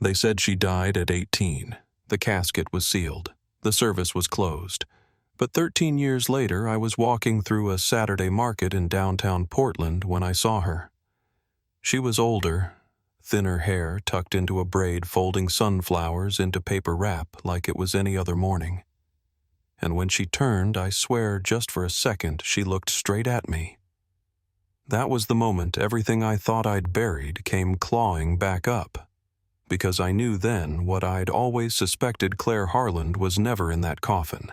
They said she died at 18. The casket was sealed. The service was closed. But 13 years later, I was walking through a Saturday market in downtown Portland when I saw her. She was older, thinner hair tucked into a braid, folding sunflowers into paper wrap like it was any other morning. And when she turned, I swear just for a second, she looked straight at me. That was the moment everything I thought I'd buried came clawing back up, because I knew then what I'd always suspected: Claire Harland was never in that coffin.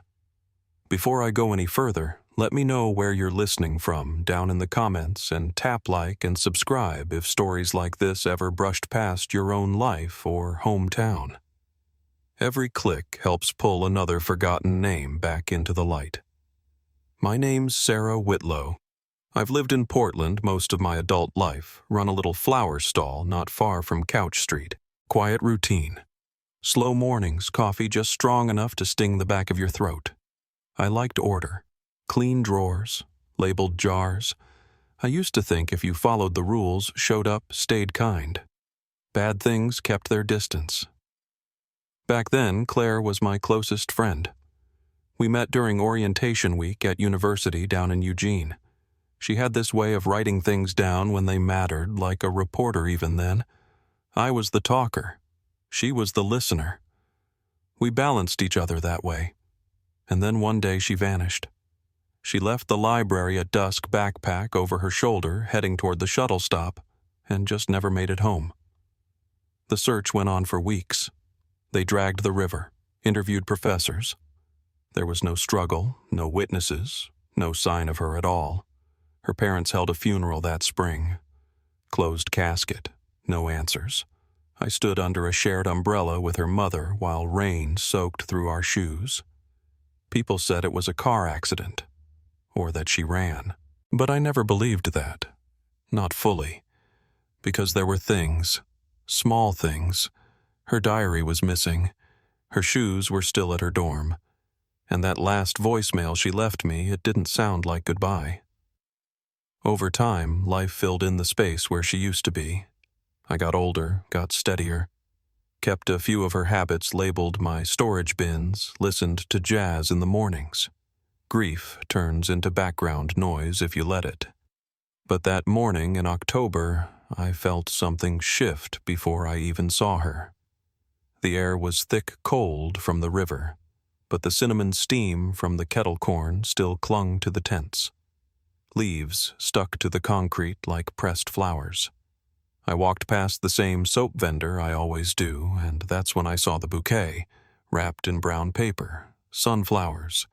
Before I go any further, let me know where you're listening from down in the comments, and tap like and subscribe if stories like this ever brushed past your own life or hometown. Every click helps pull another forgotten name back into the light. My name's Sarah Whitlow. I've lived in Portland most of my adult life, run a little flower stall not far from Couch Street. Quiet routine. Slow mornings, coffee just strong enough to sting the back of your throat. I liked order. Clean drawers, labeled jars. I used to think if you followed the rules, showed up, stayed kind. Bad things kept their distance. Back then, Claire was my closest friend. We met during orientation week at university down in Eugene. She had this way of writing things down when they mattered, like a reporter even then. I was the talker. She was the listener. We balanced each other that way. And then one day she vanished. She left the library at dusk, backpack over her shoulder, heading toward the shuttle stop, and just never made it home. The search went on for weeks. They dragged the river, interviewed professors. There was no struggle, no witnesses, no sign of her at all. Her parents held a funeral that spring. Closed casket, no answers. I stood under a shared umbrella with her mother while rain soaked through our shoes. People said it was a car accident, or that she ran. But I never believed that. Not fully. Because there were things, small things. Her diary was missing. Her shoes were still at her dorm. And that last voicemail she left me, it didn't sound like goodbye. Over time, life filled in the space where she used to be. I got older, got steadier. Kept a few of her habits labeled my storage bins, listened to jazz in the mornings. Grief turns into background noise if you let it. But that morning in October, I felt something shift before I even saw her. The air was thick cold from the river, but the cinnamon steam from the kettle corn still clung to the tents. Leaves stuck to the concrete like pressed flowers. I walked past the same soap vendor I always do, and that's when I saw the bouquet, wrapped in brown paper, sunflowers.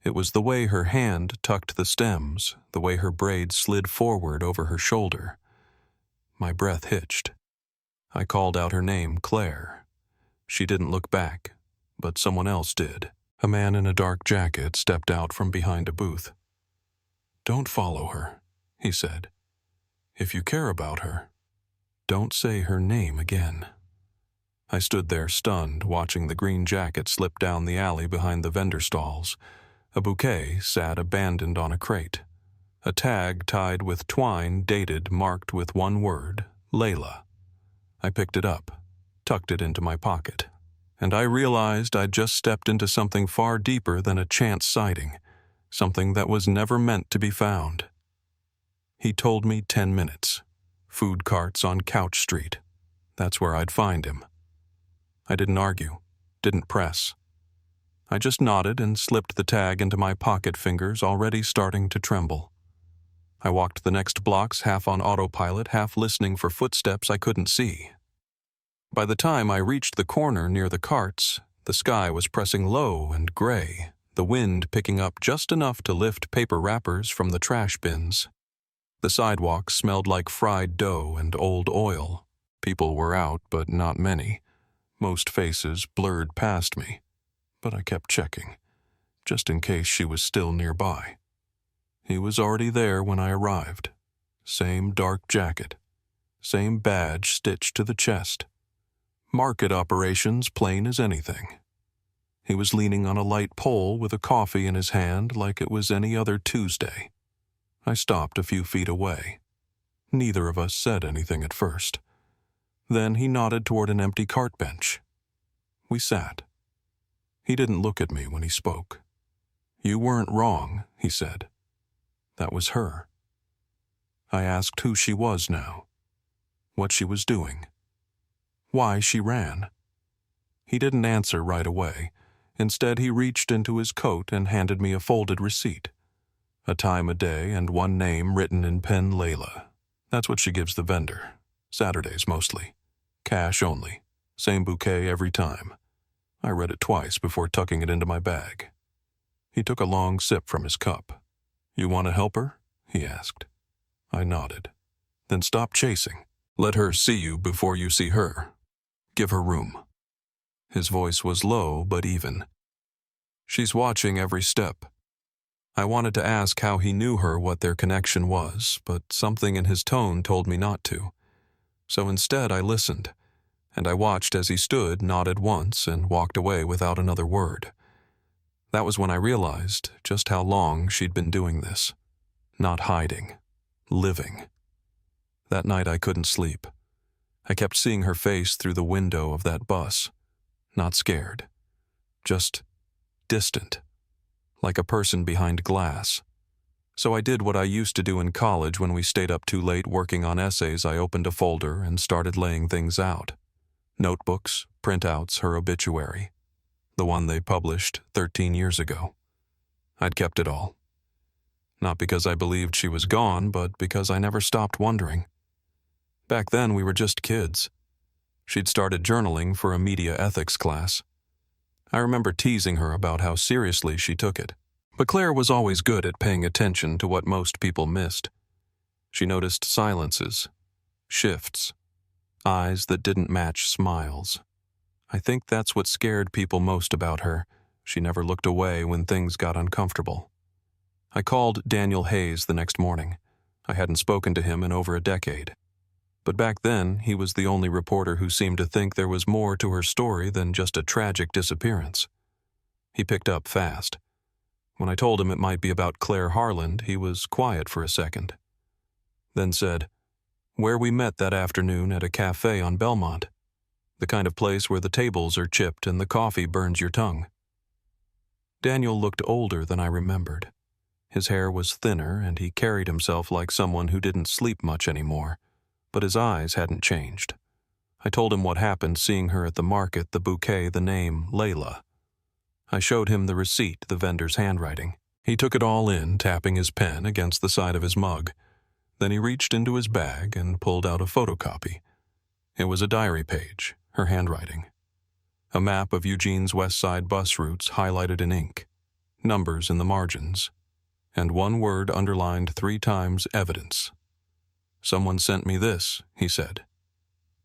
It was the way her hand tucked the stems, the way her braid slid forward over her shoulder. My breath hitched. I called out her name, Claire. She didn't look back, but someone else did. A man in a dark jacket stepped out from behind a booth. "Don't follow her," he said. "If you care about her, don't say her name again." I stood there stunned, watching the green jacket slip down the alley behind the vendor stalls. A bouquet sat abandoned on a crate. A tag tied with twine dated, marked with one word, Layla. I picked it up, tucked it into my pocket, and I realized I'd just stepped into something far deeper than a chance sighting, something that was never meant to be found. He told me 10 minutes. Food carts on Couch Street. That's where I'd find him. I didn't argue, didn't press. I just nodded and slipped the tag into my pocket, fingers already starting to tremble. I walked the next blocks half on autopilot, half listening for footsteps I couldn't see. By the time I reached the corner near the carts, the sky was pressing low and gray, the wind picking up just enough to lift paper wrappers from the trash bins. The sidewalk smelled like fried dough and old oil. People were out, but not many. Most faces blurred past me, but I kept checking, just in case she was still nearby. He was already there when I arrived. Same dark jacket, same badge stitched to the chest. Market operations plain as anything. He was leaning on a light pole with a coffee in his hand like it was any other Tuesday. I stopped a few feet away. Neither of us said anything at first. Then he nodded toward an empty cart bench. We sat. He didn't look at me when he spoke. "You weren't wrong," he said. "That was her." I asked who she was now, what she was doing, why she ran. He didn't answer right away. Instead, he reached into his coat and handed me a folded receipt. A time a day and one name written in pen: Layla. That's what she gives the vendor. Saturdays mostly. Cash only. Same bouquet every time. I read it twice before tucking it into my bag. He took a long sip from his cup. "You want to help her?" he asked. I nodded. "Then stop chasing. Let her see you before you see her. Give her room." His voice was low but even. "She's watching every step." I wanted to ask how he knew her, what their connection was, but something in his tone told me not to. So instead I listened, and I watched as he stood, nodded once, and walked away without another word. That was when I realized just how long she'd been doing this. Not hiding. Living. That night I couldn't sleep. I kept seeing her face through the window of that bus. Not scared. Just distant. Like a person behind glass. So I did what I used to do in college when we stayed up too late working on essays. I opened a folder and started laying things out. Notebooks, printouts, her obituary. The one they published 13 years ago. I'd kept it all. Not because I believed she was gone, but because I never stopped wondering. Back then we were just kids. She'd started journaling for a media ethics class. I remember teasing her about how seriously she took it. But Claire was always good at paying attention to what most people missed. She noticed silences, shifts, eyes that didn't match smiles. I think that's what scared people most about her. She never looked away when things got uncomfortable. I called Daniel Hayes the next morning. I hadn't spoken to him in over a decade. But back then, he was the only reporter who seemed to think there was more to her story than just a tragic disappearance. He picked up fast. When I told him it might be about Claire Harland, he was quiet for a second. Then said, "Where we met that afternoon at a cafe on Belmont. The kind of place where the tables are chipped and the coffee burns your tongue." Daniel looked older than I remembered. His hair was thinner and he carried himself like someone who didn't sleep much anymore, but his eyes hadn't changed. I told him what happened seeing her at the market, the bouquet, the name, Layla. I showed him the receipt, the vendor's handwriting. He took it all in, tapping his pen against the side of his mug. Then he reached into his bag and pulled out a photocopy. It was a diary page, her handwriting. A map of Eugene's West Side bus routes highlighted in ink, numbers in the margins, and one word underlined 3 times: evidence. "Someone sent me this," he said.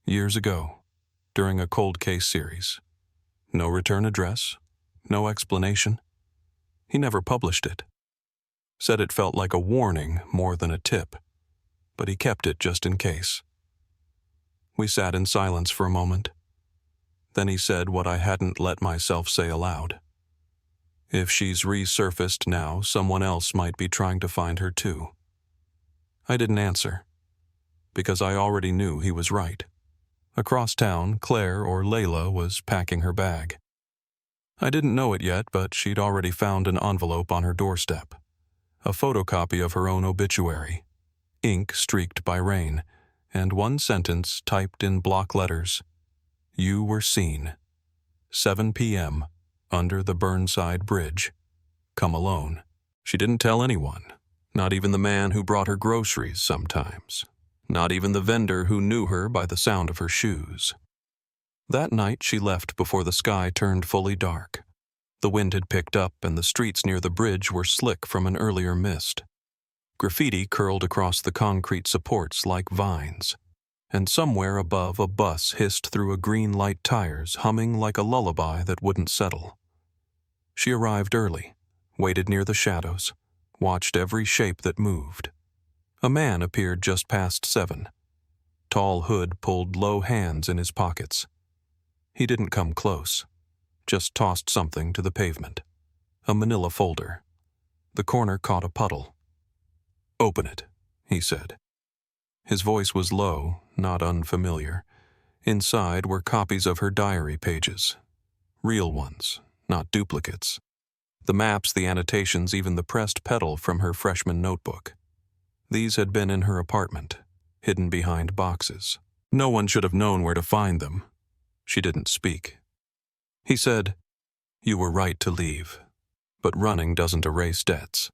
"Years ago, during a cold case series. No return address, no explanation. He never published it. Said it felt like a warning more than a tip, but he kept it just in case." We sat in silence for a moment. Then he said what I hadn't let myself say aloud. "If she's resurfaced now, someone else might be trying to find her too." I didn't answer, because I already knew he was right. Across town, Claire, or Layla, was packing her bag. I didn't know it yet, but she'd already found an envelope on her doorstep. A photocopy of her own obituary, ink streaked by rain, and one sentence typed in block letters: "You were seen. 7 p.m. under the Burnside Bridge. Come alone." She didn't tell anyone, not even the man who brought her groceries sometimes, not even the vendor who knew her by the sound of her shoes. That night she left before the sky turned fully dark. The wind had picked up and the streets near the bridge were slick from an earlier mist. Graffiti curled across the concrete supports like vines, and somewhere above a bus hissed through a green light tires, humming like a lullaby that wouldn't settle. She arrived early, waited near the shadows, watched every shape that moved. A man appeared just past 7. Tall hood pulled low hands in his pockets. He didn't come close, just tossed something to the pavement. A manila folder. The corner caught a puddle. "Open it," he said. His voice was low, not unfamiliar. Inside were copies of her diary pages. Real ones, not duplicates. The maps, the annotations, even the pressed petal from her freshman notebook. These had been in her apartment, hidden behind boxes. No one should have known where to find them. She didn't speak. He said, "You were right to leave, but running doesn't erase debts."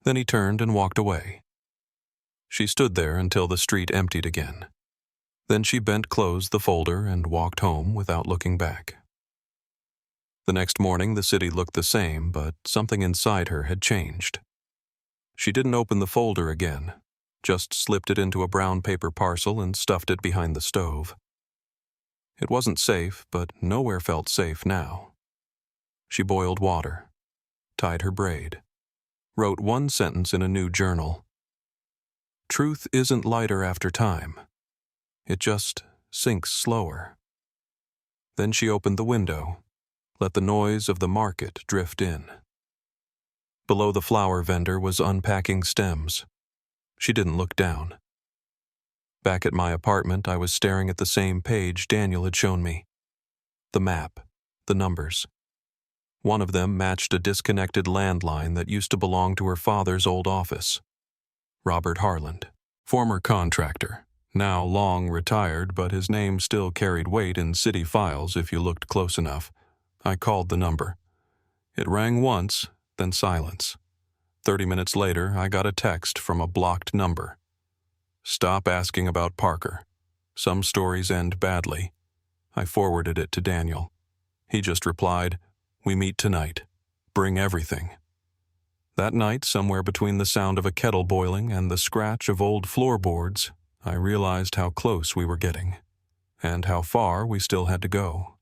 Then he turned and walked away. She stood there until the street emptied again. Then she bent, closed the folder, and walked home without looking back. The next morning, the city looked the same, but something inside her had changed. She didn't open the folder again, just slipped it into a brown paper parcel and stuffed it behind the stove. It wasn't safe, but nowhere felt safe now. She boiled water, tied her braid, wrote one sentence in a new journal. Truth isn't lighter after time. It just sinks slower. Then she opened the window, let the noise of the market drift in. Below the flower vendor was unpacking stems. She didn't look down. Back at my apartment, I was staring at the same page Daniel had shown me. The map, the numbers. One of them matched a disconnected landline that used to belong to her father's old office. Robert Harland, former contractor, now long retired, but his name still carried weight in city files if you looked close enough. I called the number. It rang once, then silence. 30 minutes later, I got a text from a blocked number. "Stop asking about Parker. Some stories end badly." I forwarded it to Daniel. He just replied, "We meet tonight. Bring everything." That night, somewhere between the sound of a kettle boiling and the scratch of old floorboards, I realized how close we were getting, and how far we still had to go.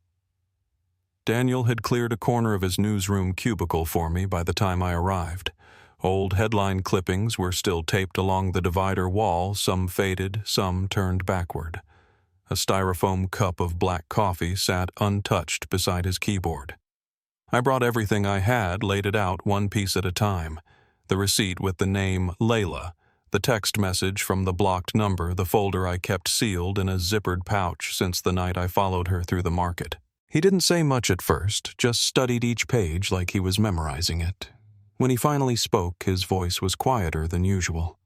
Daniel had cleared a corner of his newsroom cubicle for me by the time I arrived. Old headline clippings were still taped along the divider wall, some faded, some turned backward. A styrofoam cup of black coffee sat untouched beside his keyboard. I brought everything I had, laid it out one piece at a time. The receipt with the name Layla, the text message from the blocked number, the folder I kept sealed in a zippered pouch since the night I followed her through the market. He didn't say much at first, just studied each page like he was memorizing it. When he finally spoke, his voice was quieter than usual.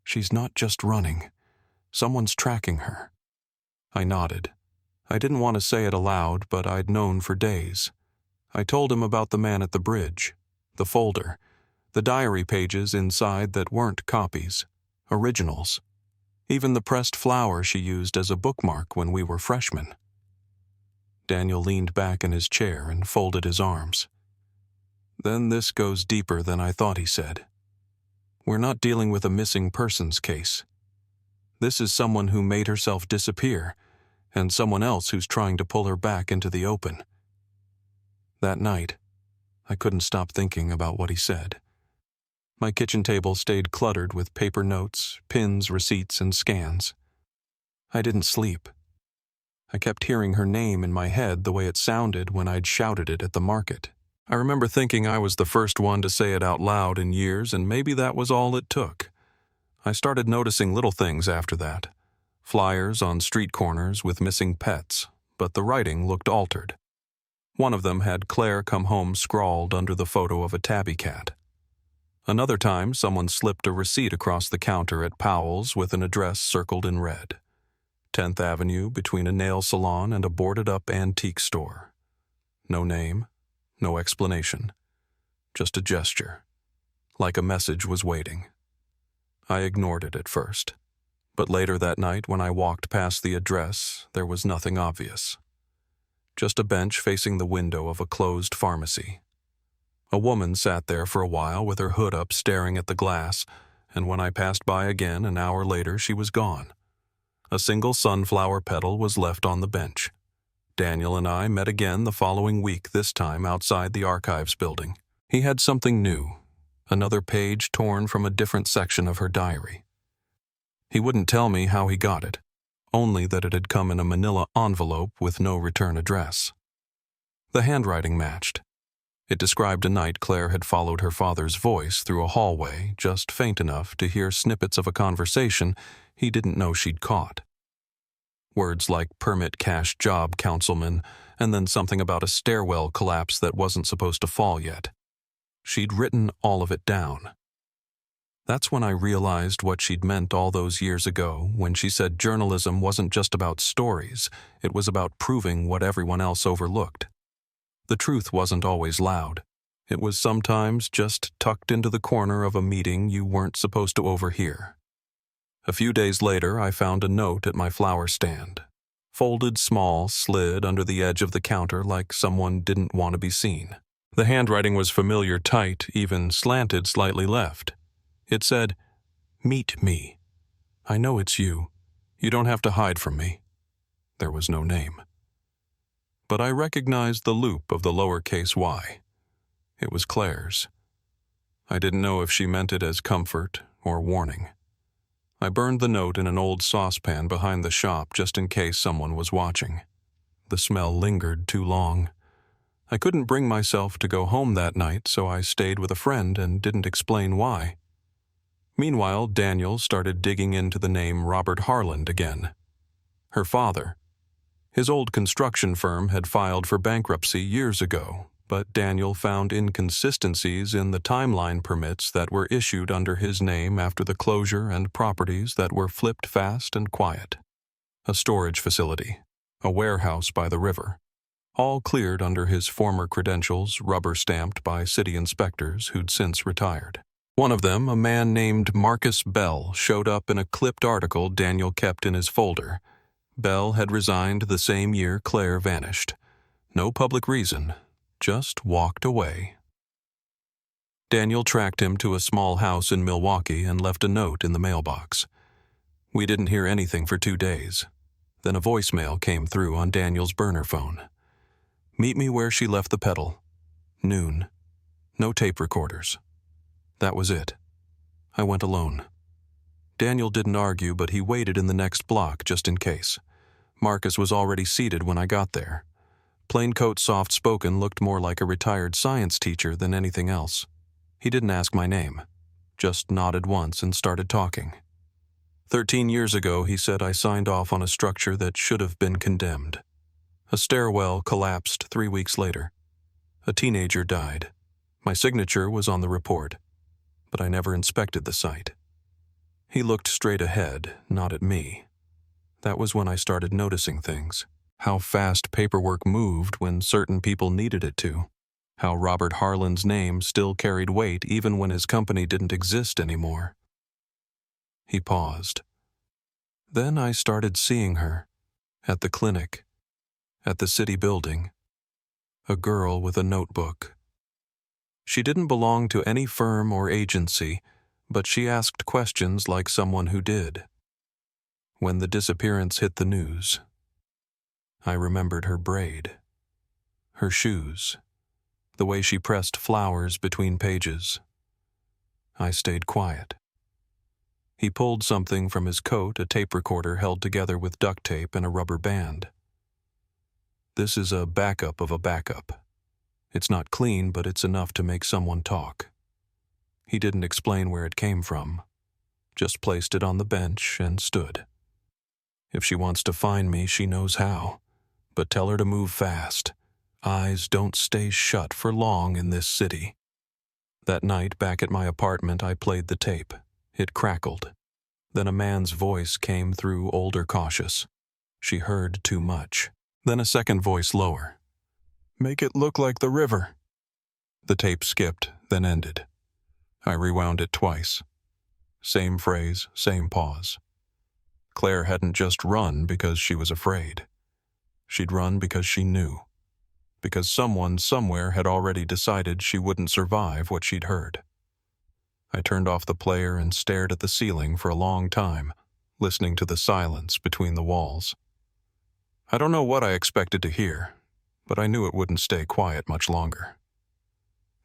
"She's not just running. Someone's tracking her." I nodded. I didn't want to say it aloud, but I'd known for days. I told him about the man at the bridge, the folder, the diary pages inside that weren't copies, originals, even the pressed flower she used as a bookmark when we were freshmen. Daniel leaned back in his chair and folded his arms. "Then this goes deeper than I thought," he said. "We're not dealing with a missing persons case. This is someone who made herself disappear, and someone else who's trying to pull her back into the open." That night, I couldn't stop thinking about what he said. My kitchen table stayed cluttered with paper notes, pins, receipts, and scans. I didn't sleep. I kept hearing her name in my head the way it sounded when I'd shouted it at the market. I remember thinking I was the first one to say it out loud in years, and maybe that was all it took. I started noticing little things after that. Flyers on street corners with missing pets, but the writing looked altered. One of them had "Claire come home" scrawled under the photo of a tabby cat. Another time, someone slipped a receipt across the counter at Powell's with an address circled in red. 10th Avenue, between a nail salon and a boarded-up antique store. No name, no explanation, just a gesture, like a message was waiting. I ignored it at first, but later that night when I walked past the address, there was nothing obvious. Just a bench facing the window of a closed pharmacy. A woman sat there for a while with her hood up staring at the glass, and when I passed by again an hour later, she was gone. A single sunflower petal was left on the bench. Daniel and I met again the following week, this time outside the archives building. He had something new, another page torn from a different section of her diary. He wouldn't tell me how he got it, only that it had come in a manila envelope with no return address. The handwriting matched. It described a night Claire had followed her father's voice through a hallway, just faint enough to hear snippets of a conversation he didn't know she'd caught. Words like permit cash job councilman, and then something about a stairwell collapse that wasn't supposed to fall yet. She'd written all of it down. That's when I realized what she'd meant all those years ago when she said journalism wasn't just about stories, it was about proving what everyone else overlooked. The truth wasn't always loud. It was sometimes just tucked into the corner of a meeting you weren't supposed to overhear. A few days later, I found a note at my flower stand. Folded small, slid under the edge of the counter like someone didn't want to be seen. The handwriting was familiar tight, even slanted slightly left. It said, "Meet me. I know it's you. You don't have to hide from me." There was no name. But I recognized the loop of the lowercase y. It was Claire's. I didn't know if she meant it as comfort or warning. I burned the note in an old saucepan behind the shop just in case someone was watching. The smell lingered too long. I couldn't bring myself to go home that night, so I stayed with a friend and didn't explain why. Meanwhile, Daniel started digging into the name Robert Harland again. Her father. His old construction firm had filed for bankruptcy years ago, but Daniel found inconsistencies in the timeline permits that were issued under his name after the closure and properties that were flipped fast and quiet. A storage facility, a warehouse by the river, all cleared under his former credentials, rubber-stamped by city inspectors who'd since retired. One of them, a man named Marcus Bell, showed up in a clipped article Daniel kept in his folder. Bell had resigned the same year Claire vanished. No public reason, just walked away. Daniel tracked him to a small house in Milwaukee and left a note in the mailbox. We didn't hear anything for 2 days. Then a voicemail came through on Daniel's burner phone. "Meet me where she left the pedal. Noon. No tape recorders." That was it. I went alone. Daniel didn't argue, but he waited in the next block just in case. Marcus was already seated when I got there. Plaincoat soft-spoken, looked more like a retired science teacher than anything else. He didn't ask my name, just nodded once and started talking. 13 years ago, he said, I signed off on a structure that should have been condemned. A stairwell collapsed 3 weeks later. A teenager died. My signature was on the report, but I never inspected the site. He looked straight ahead, not at me. That was when I started noticing things. How fast paperwork moved when certain people needed it to. How Robert Harland's name still carried weight even when his company didn't exist anymore. He paused. Then I started seeing her. At the clinic. At the city building. A girl with a notebook. She didn't belong to any firm or agency, but she asked questions like someone who did. When the disappearance hit the news, I remembered her braid, her shoes, the way she pressed flowers between pages. I stayed quiet. He pulled something from his coat, a tape recorder held together with duct tape and a rubber band. This is a backup of a backup. It's not clean, but it's enough to make someone talk. He didn't explain where it came from, just placed it on the bench and stood. If she wants to find me, she knows how. But tell her to move fast. Eyes don't stay shut for long in this city. That night, back at my apartment, I played the tape. It crackled. Then a man's voice came through, older, cautious. She heard too much. Then a second voice lower. "Make it look like the river." The tape skipped, then ended. I rewound it twice. Same phrase, same pause. Claire hadn't just run because she was afraid. She'd run because she knew. Because someone somewhere had already decided she wouldn't survive what she'd heard. I turned off the player and stared at the ceiling for a long time, listening to the silence between the walls. I don't know what I expected to hear, but I knew it wouldn't stay quiet much longer.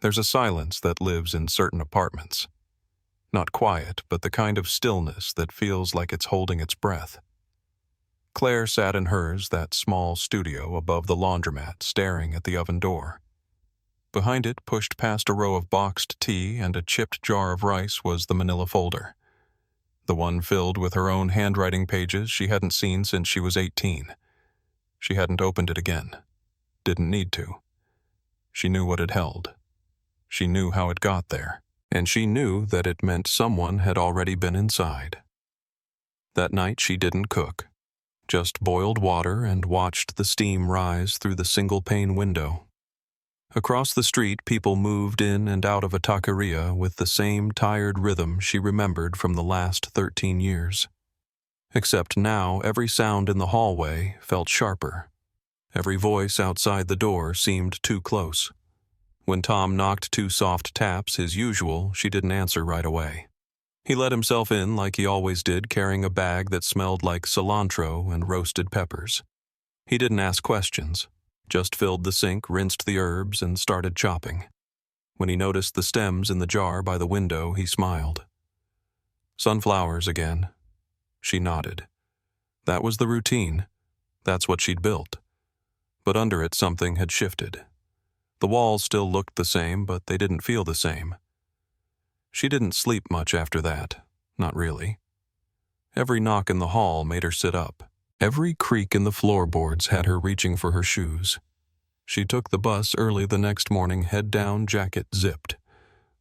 There's a silence that lives in certain apartments. Not quiet, but the kind of stillness that feels like it's holding its breath. Claire sat in hers, that small studio above the laundromat, staring at the oven door. Behind it, pushed past a row of boxed tea and a chipped jar of rice, was the manila folder. the one filled with her own handwriting pages she hadn't seen since she was 18. She hadn't opened it again. Didn't need to. She knew what it held. She knew how it got there, and she knew that it meant someone had already been inside. That night she didn't cook, just boiled water and watched the steam rise through the single-pane window. Across the street, people moved in and out of a taqueria with the same tired rhythm she remembered from the last 13 years. Except now, every sound in the hallway felt sharper. Every voice outside the door seemed too close. When Tom knocked 2 soft taps, his usual, she didn't answer right away. He let himself in like he always did, carrying a bag that smelled like cilantro and roasted peppers. He didn't ask questions, just filled the sink, rinsed the herbs, and started chopping. When he noticed the stems in the jar by the window, he smiled. Sunflowers again. She nodded. That was the routine. That's what she'd built. But under it, something had shifted. The walls still looked the same, but they didn't feel the same. She didn't sleep much after that. Not really. Every knock in the hall made her sit up. Every creak in the floorboards had her reaching for her shoes. She took the bus early the next morning, head down, jacket zipped.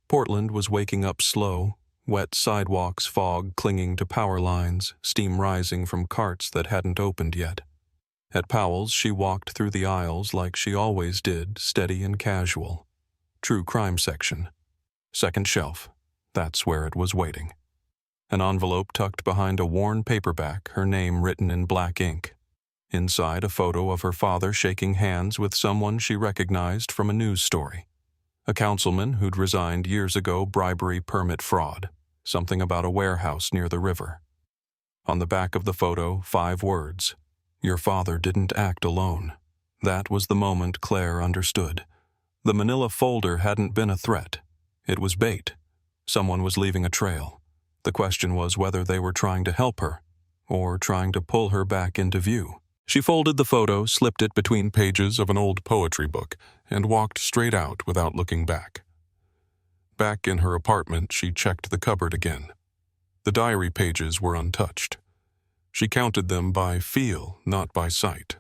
Portland was waking up slow, wet sidewalks, fog clinging to power lines, steam rising from carts that hadn't opened yet. At Powell's, she walked through the aisles like she always did, steady and casual. True crime section. Second shelf. That's where it was waiting. An envelope tucked behind a worn paperback, her name written in black ink. Inside, a photo of her father shaking hands with someone she recognized from a news story. A councilman who'd resigned years ago, bribery permit fraud. Something about a warehouse near the river. On the back of the photo, 5 words. Your father didn't act alone. That was the moment Claire understood. The manila folder hadn't been a threat. It was bait. Someone was leaving a trail. The question was whether they were trying to help her, or trying to pull her back into view. She folded the photo, slipped it between pages of an old poetry book, and walked straight out without looking back. Back in her apartment, she checked the cupboard again. The diary pages were untouched. She counted them by feel, not by sight.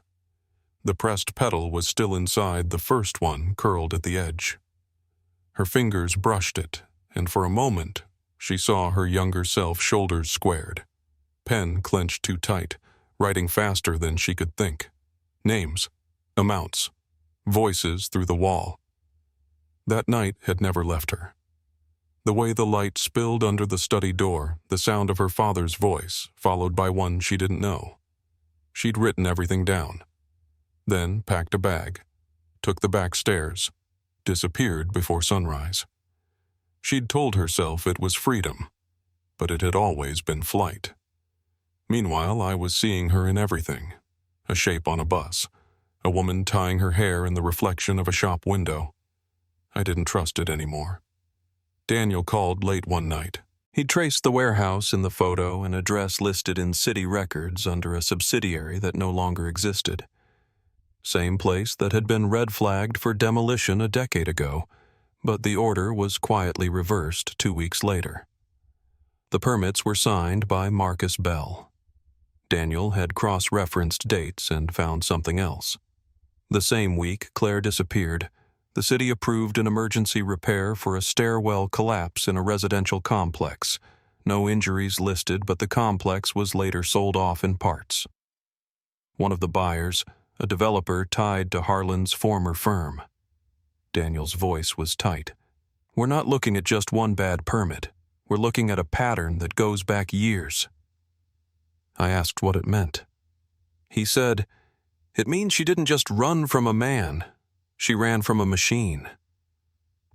The pressed petal was still inside the first one, curled at the edge. Her fingers brushed it, and for a moment, she saw her younger self, shoulders squared. Pen clenched too tight, writing faster than she could think. Names, amounts, voices through the wall. That night had never left her. The way the light spilled under the study door, the sound of her father's voice, followed by one she didn't know. She'd written everything down. Then packed a bag, took the back stairs, disappeared before sunrise. She'd told herself it was freedom, but it had always been flight. Meanwhile, I was seeing her in everything. A shape on a bus, a woman tying her hair in the reflection of a shop window. I didn't trust it anymore. Daniel called late one night. He traced the warehouse in the photo, an address listed in city records under a subsidiary that no longer existed. Same place that had been red flagged for demolition a decade ago, but the order was quietly reversed 2 weeks later. The permits were signed by Marcus Bell. Daniel had cross-referenced dates and found something else. The same week, Claire disappeared. The city approved an emergency repair for a stairwell collapse in a residential complex. No injuries listed, but the complex was later sold off in parts. One of the buyers, a developer tied to Harlan's former firm. Daniel's voice was tight. We're not looking at just one bad permit. We're looking at a pattern that goes back years. I asked what it meant. He said, it means she didn't just run from a man. She ran from a machine.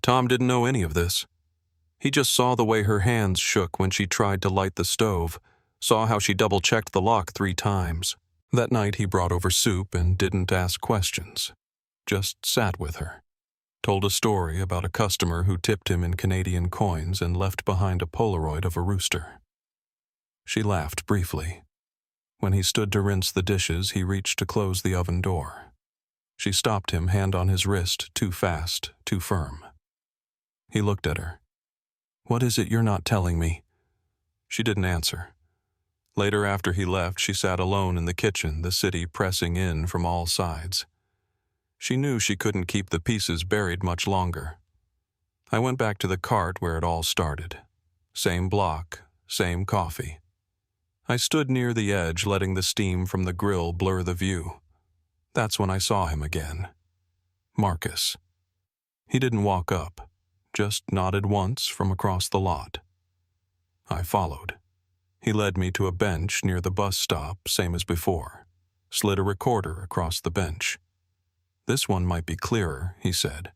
Tom didn't know any of this. He just saw the way her hands shook when she tried to light the stove, saw how she double-checked the lock 3 times. That night he brought over soup and didn't ask questions. Just sat with her. Told a story about a customer who tipped him in Canadian coins and left behind a Polaroid of a rooster. She laughed briefly. When he stood to rinse the dishes, he reached to close the oven door. She stopped him, hand on his wrist, too fast, too firm. He looked at her. What is it you're not telling me? She didn't answer. Later, after he left, she sat alone in the kitchen, the city pressing in from all sides. She knew she couldn't keep the pieces buried much longer. I went back to the cart where it all started. Same block, same coffee. I stood near the edge, letting the steam from the grill blur the view. That's when I saw him again. Marcus. He didn't walk up, just nodded once from across the lot. I followed. He led me to a bench near the bus stop, same as before. Slid a recorder across the bench. This one might be clearer, he said.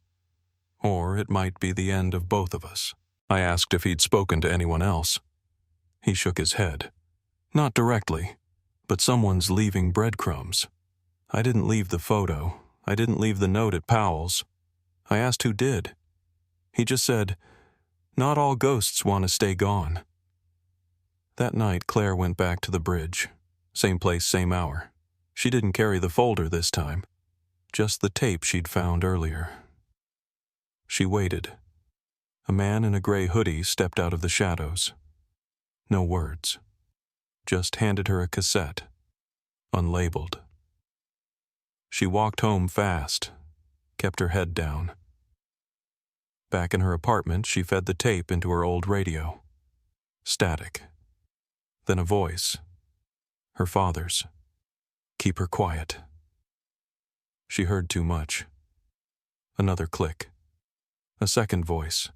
Or it might be the end of both of us. I asked if he'd spoken to anyone else. He shook his head. Not directly, but someone's leaving breadcrumbs. I didn't leave the photo. I didn't leave the note at Powell's. I asked who did. He just said, "Not all ghosts want to stay gone." That night, Claire went back to the bridge. Same place, same hour. She didn't carry the folder this time. Just the tape she'd found earlier. She waited. A man in a gray hoodie stepped out of the shadows. No words. Just handed her a cassette. Unlabeled. She walked home fast. Kept her head down. Back in her apartment, she fed the tape into her old radio. Static. Then a voice. Her father's. Keep her quiet. She heard too much. Another click. A second voice.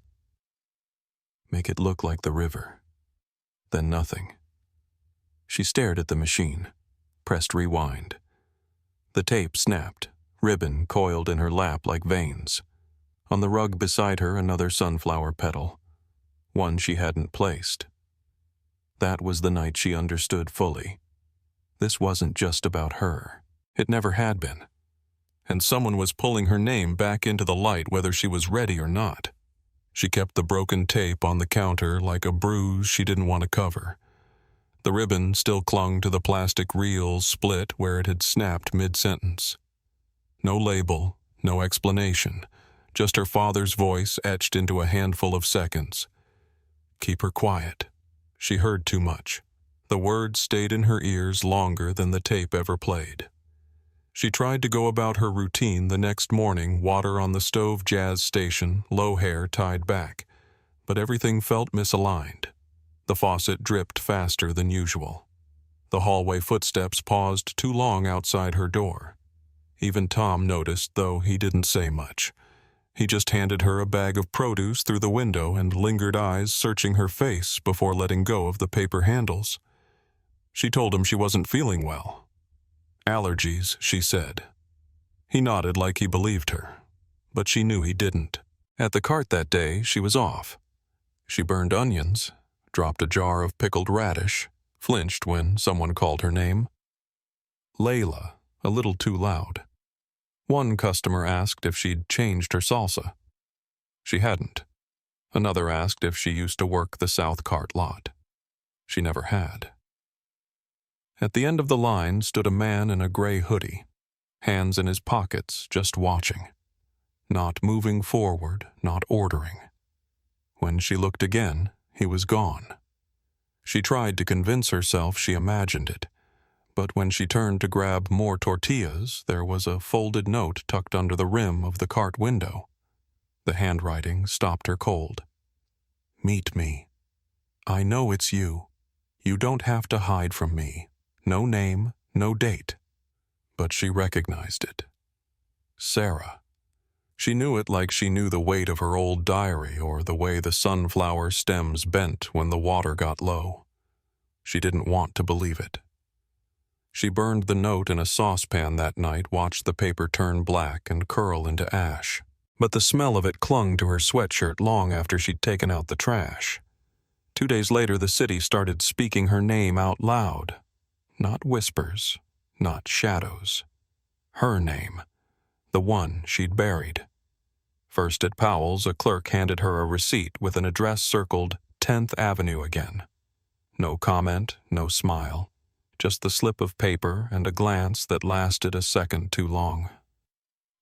Make it look like the river. Then nothing. She stared at the machine, pressed rewind. The tape snapped, ribbon coiled in her lap like veins. On the rug beside her, another sunflower petal. One she hadn't placed. That was the night she understood fully. This wasn't just about her. It never had been. And someone was pulling her name back into the light whether she was ready or not. She kept the broken tape on the counter like a bruise she didn't want to cover. The ribbon still clung to the plastic reel split where it had snapped mid-sentence. No label, no explanation, just her father's voice etched into a handful of seconds. Keep her quiet. She heard too much. The words stayed in her ears longer than the tape ever played. She tried to go about her routine the next morning, water on the stove jazz station, low hair tied back, but everything felt misaligned. The faucet dripped faster than usual. The hallway footsteps paused too long outside her door. Even Tom noticed, though he didn't say much. He just handed her a bag of produce through the window and lingered eyes searching her face before letting go of the paper handles. She told him she wasn't feeling well. Allergies, she said. He nodded like he believed her, but she knew he didn't. At the cart that day, she was off. She burned onions, dropped a jar of pickled radish, flinched when someone called her name. Layla, a little too loud. One customer asked if she'd changed her salsa. She hadn't. Another asked if she used to work the South Cart lot. She never had. At the end of the line stood a man in a gray hoodie, hands in his pockets, just watching. Not moving forward, not ordering. When she looked again, he was gone. She tried to convince herself she imagined it, but when she turned to grab more tortillas, there was a folded note tucked under the rim of the cart window. The handwriting stopped her cold. Meet me. I know it's you. You don't have to hide from me. No name, no date. But she recognized it. Sarah. She knew it like she knew the weight of her old diary or the way the sunflower stems bent when the water got low. She didn't want to believe it. She burned the note in a saucepan that night, watched the paper turn black and curl into ash. But the smell of it clung to her sweatshirt long after she'd taken out the trash. 2 days later, the city started speaking her name out loud. Not whispers, not shadows. Her name. The one she'd buried. First at Powell's, a clerk handed her a receipt with an address circled 10th Avenue again. No comment, no smile. Just the slip of paper and a glance that lasted a second too long.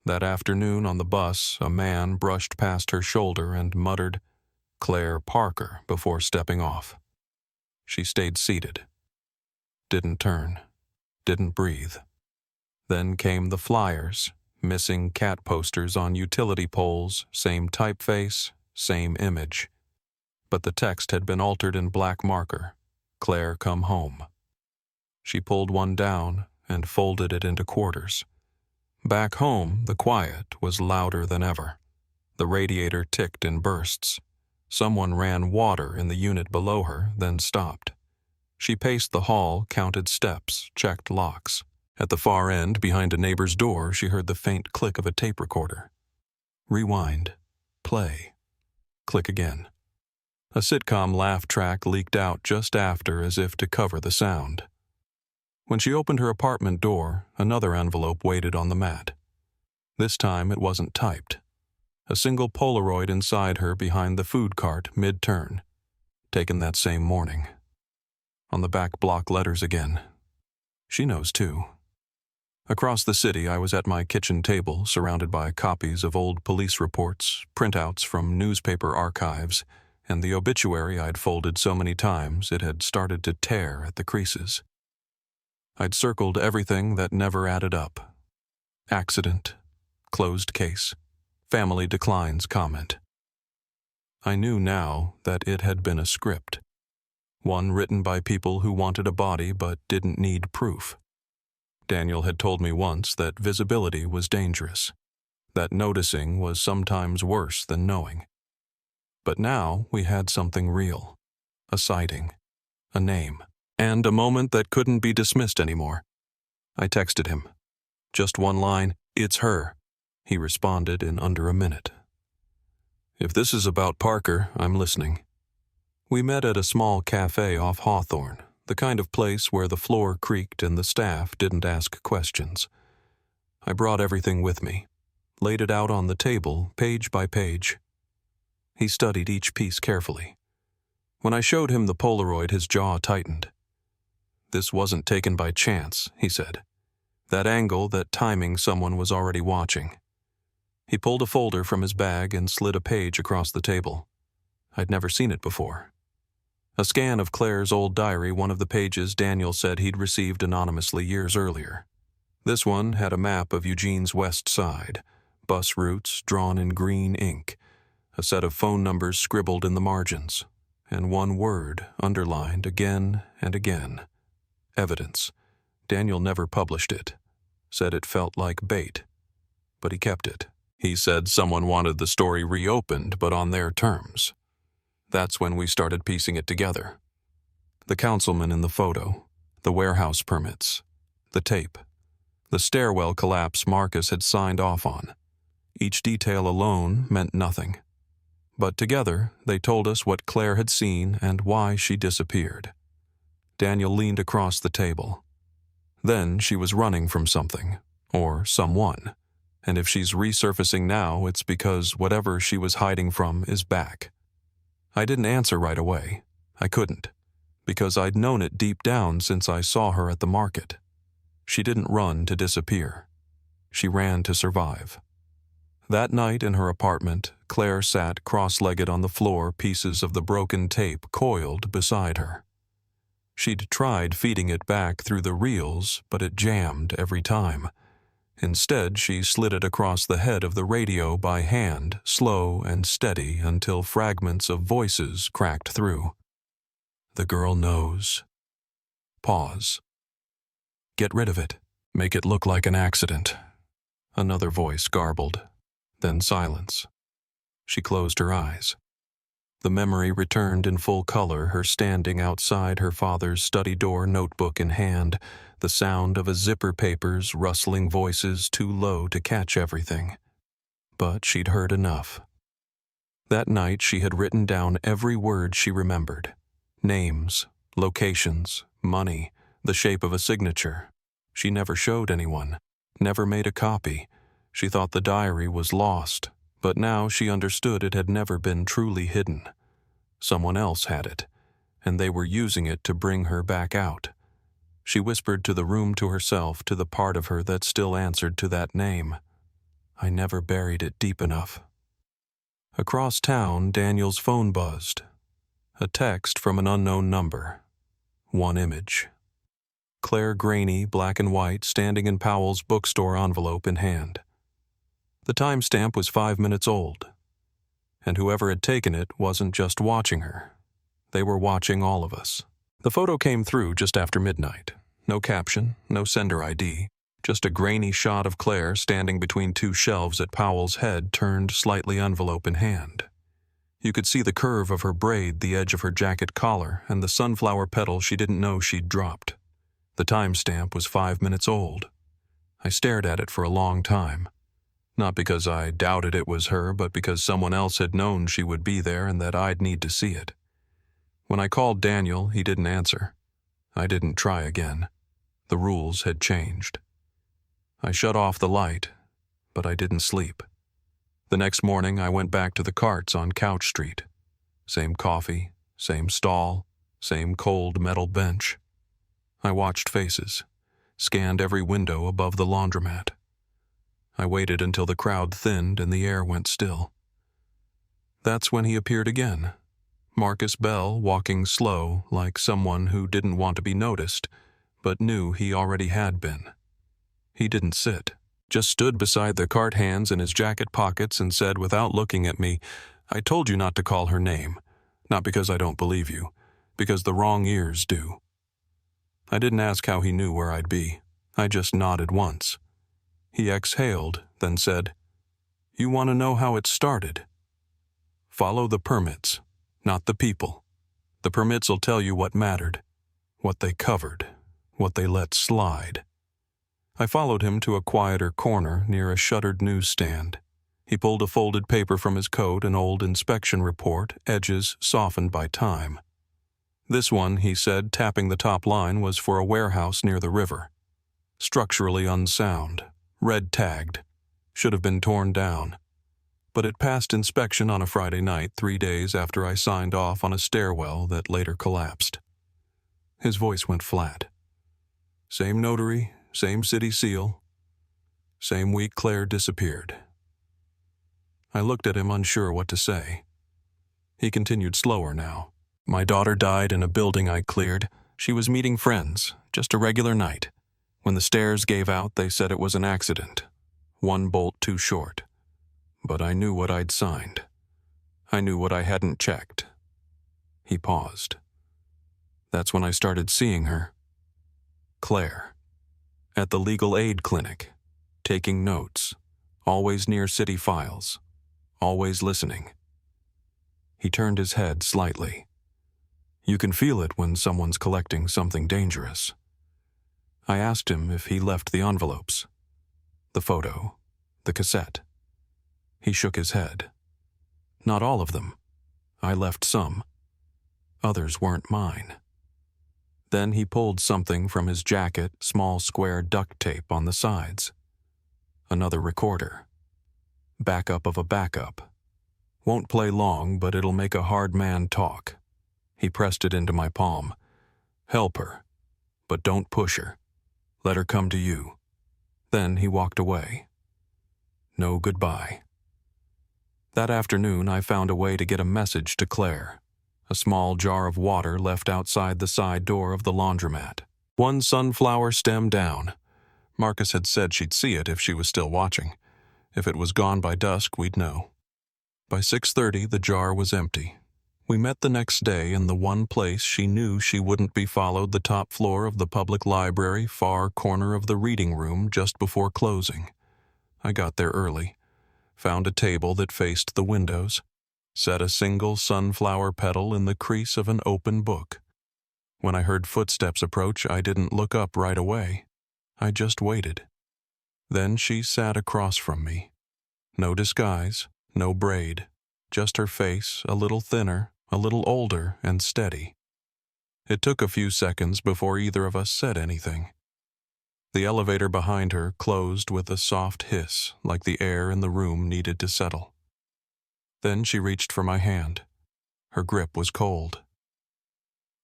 That afternoon on the bus, a man brushed past her shoulder and muttered, "Claire Parker," before stepping off. She stayed seated. Didn't turn. Didn't breathe. Then came the flyers, missing cat posters on utility poles, same typeface, same image. But the text had been altered in black marker. Claire come home. She pulled one down and folded it into quarters. Back home, the quiet was louder than ever. The radiator ticked in bursts. Someone ran water in the unit below her, then stopped. She paced the hall, counted steps, checked locks. At the far end, behind a neighbor's door, she heard the faint click of a tape recorder. Rewind. Play. Click again. A sitcom laugh track leaked out just after, as if to cover the sound. When she opened her apartment door, another envelope waited on the mat. This time it wasn't typed. A single Polaroid inside her behind the food cart mid-turn, taken that same morning. On the back block letters again. She knows too. Across the city, I was at my kitchen table, surrounded by copies of old police reports, printouts from newspaper archives, and the obituary I'd folded so many times it had started to tear at the creases. I'd circled everything that never added up. Accident, closed case, family declines comment. I knew now that it had been a script. One written by people who wanted a body but didn't need proof. Daniel had told me once that visibility was dangerous, that noticing was sometimes worse than knowing. But now we had something real, a sighting, a name, and a moment that couldn't be dismissed anymore. I texted him. Just one line, "It's her." He responded in under a minute. "If this is about Parker, I'm listening." We met at a small cafe off Hawthorne, the kind of place where the floor creaked and the staff didn't ask questions. I brought everything with me, laid it out on the table, page by page. He studied each piece carefully. When I showed him the Polaroid, his jaw tightened. "This wasn't taken by chance," he said. "That angle, that timing, someone was already watching." He pulled a folder from his bag and slid a page across the table. I'd never seen it before. A scan of Claire's old diary, one of the pages Daniel said he'd received anonymously years earlier. This one had a map of Eugene's west side, bus routes drawn in green ink, a set of phone numbers scribbled in the margins, and one word underlined again and again. Evidence. Daniel never published it. Said it felt like bait. But he kept it. He said someone wanted the story reopened, but on their terms. That's when we started piecing it together. The councilman in the photo, the warehouse permits, the tape, the stairwell collapse Marcus had signed off on. Each detail alone meant nothing. But together, they told us what Claire had seen and why she disappeared. Daniel leaned across the table. Then she was running from something, or someone. And if she's resurfacing now, it's because whatever she was hiding from is back. I didn't answer right away. I couldn't, because I'd known it deep down since I saw her at the market. She didn't run to disappear. She ran to survive. That night in her apartment, Claire sat cross-legged on the floor, pieces of the broken tape coiled beside her. She'd tried feeding it back through the reels, but it jammed every time. Instead, she slid it across the head of the radio by hand, slow and steady, until fragments of voices cracked through. "The girl knows." Pause. "Get rid of it. Make it look like an accident." Another voice garbled. Then silence. She closed her eyes. The memory returned in full color, her standing outside her father's study door, notebook in hand, the sound of a zipper papers, rustling voices too low to catch everything. But she'd heard enough. That night she had written down every word she remembered. Names, locations, money, the shape of a signature. She never showed anyone, never made a copy. She thought the diary was lost, but now she understood it had never been truly hidden. Someone else had it, and they were using it to bring her back out. She whispered to the room, to herself, to the part of her that still answered to that name. I never buried it deep enough. Across town, Daniel's phone buzzed. A text from an unknown number. one image. Claire Graney, black and white, standing in Powell's bookstore, envelope in hand. The timestamp was 5 minutes old, and whoever had taken it wasn't just watching her. They were watching all of us. The photo came through just after midnight. No caption, no sender ID, just a grainy shot of Claire standing between two shelves at Powell's, head turned slightly, envelope in hand. You could see the curve of her braid, the edge of her jacket collar, and the sunflower petal she didn't know she'd dropped. The timestamp was 5 minutes old. I stared at it for a long time. Not because I doubted it was her, but because someone else had known she would be there and that I'd need to see it. When I called Daniel, he didn't answer. I didn't try again. The rules had changed. I shut off the light, but I didn't sleep. The next morning, I went back to the carts on Couch Street. Same coffee, same stall, same cold metal bench. I watched faces, scanned every window above the laundromat. I waited until the crowd thinned and the air went still. That's when he appeared again. Marcus Bell, walking slow, like someone who didn't want to be noticed, but knew he already had been. He didn't sit, just stood beside the cart, hands in his jacket pockets, and said without looking at me, "I told you not to call her name. Not because I don't believe you, because the wrong ears do." I didn't ask how he knew where I'd be. I just nodded once. He exhaled, then said, "You want to know how it started? Follow the permits, not the people. The permits will tell you what mattered, what they covered, what they let slide." I followed him to a quieter corner near a shuttered newsstand. He pulled a folded paper from his coat, an old inspection report, edges softened by time. This one, he said, tapping the top line, was for a warehouse near the river. Structurally unsound, red-tagged, should have been torn down. But it passed inspection on a Friday night, 3 days after I signed off on a stairwell that later collapsed. His voice went flat. Same notary, same city seal, same week Claire disappeared. I looked at him, unsure what to say. He continued slower now. "My daughter died in a building I cleared. She was meeting friends, just a regular night. When the stairs gave out, they said it was an accident. One bolt too short. But I knew what I'd signed. I knew what I hadn't checked." He paused. "That's when I started seeing her. Claire. At the legal aid clinic. Taking notes. Always near city files. Always listening." He turned his head slightly. You can feel it when someone's collecting something dangerous. I asked him if he left the envelopes. The photo. The cassette. He shook his head. "Not all of them. I left some. Others weren't mine." Then he pulled something from his jacket, small square duct tape on the sides. Another recorder. Backup of a backup. Won't play long, but it'll make a hard man talk. He pressed it into my palm. "Help her, but don't push her. Let her come to you." Then he walked away. No goodbye. That afternoon, I found a way to get a message to Claire. A small jar of water left outside the side door of the laundromat. One sunflower stem down. Marcus had said she'd see it if she was still watching. If it was gone by dusk, we'd know. By 6:30, the jar was empty. We met the next day in the one place she knew she wouldn't be followed, the top floor of the public library, far corner of the reading room, just before closing. I got there early, found a table that faced the windows, set a single sunflower petal in the crease of an open book. When I heard footsteps approach, I didn't look up right away. I just waited. Then she sat across from me. No disguise, no braid, just her face, a little thinner, a little older and steady. It took a few seconds before either of us said anything. The elevator behind her closed with a soft hiss, like the air in the room needed to settle. Then she reached for my hand. Her grip was cold.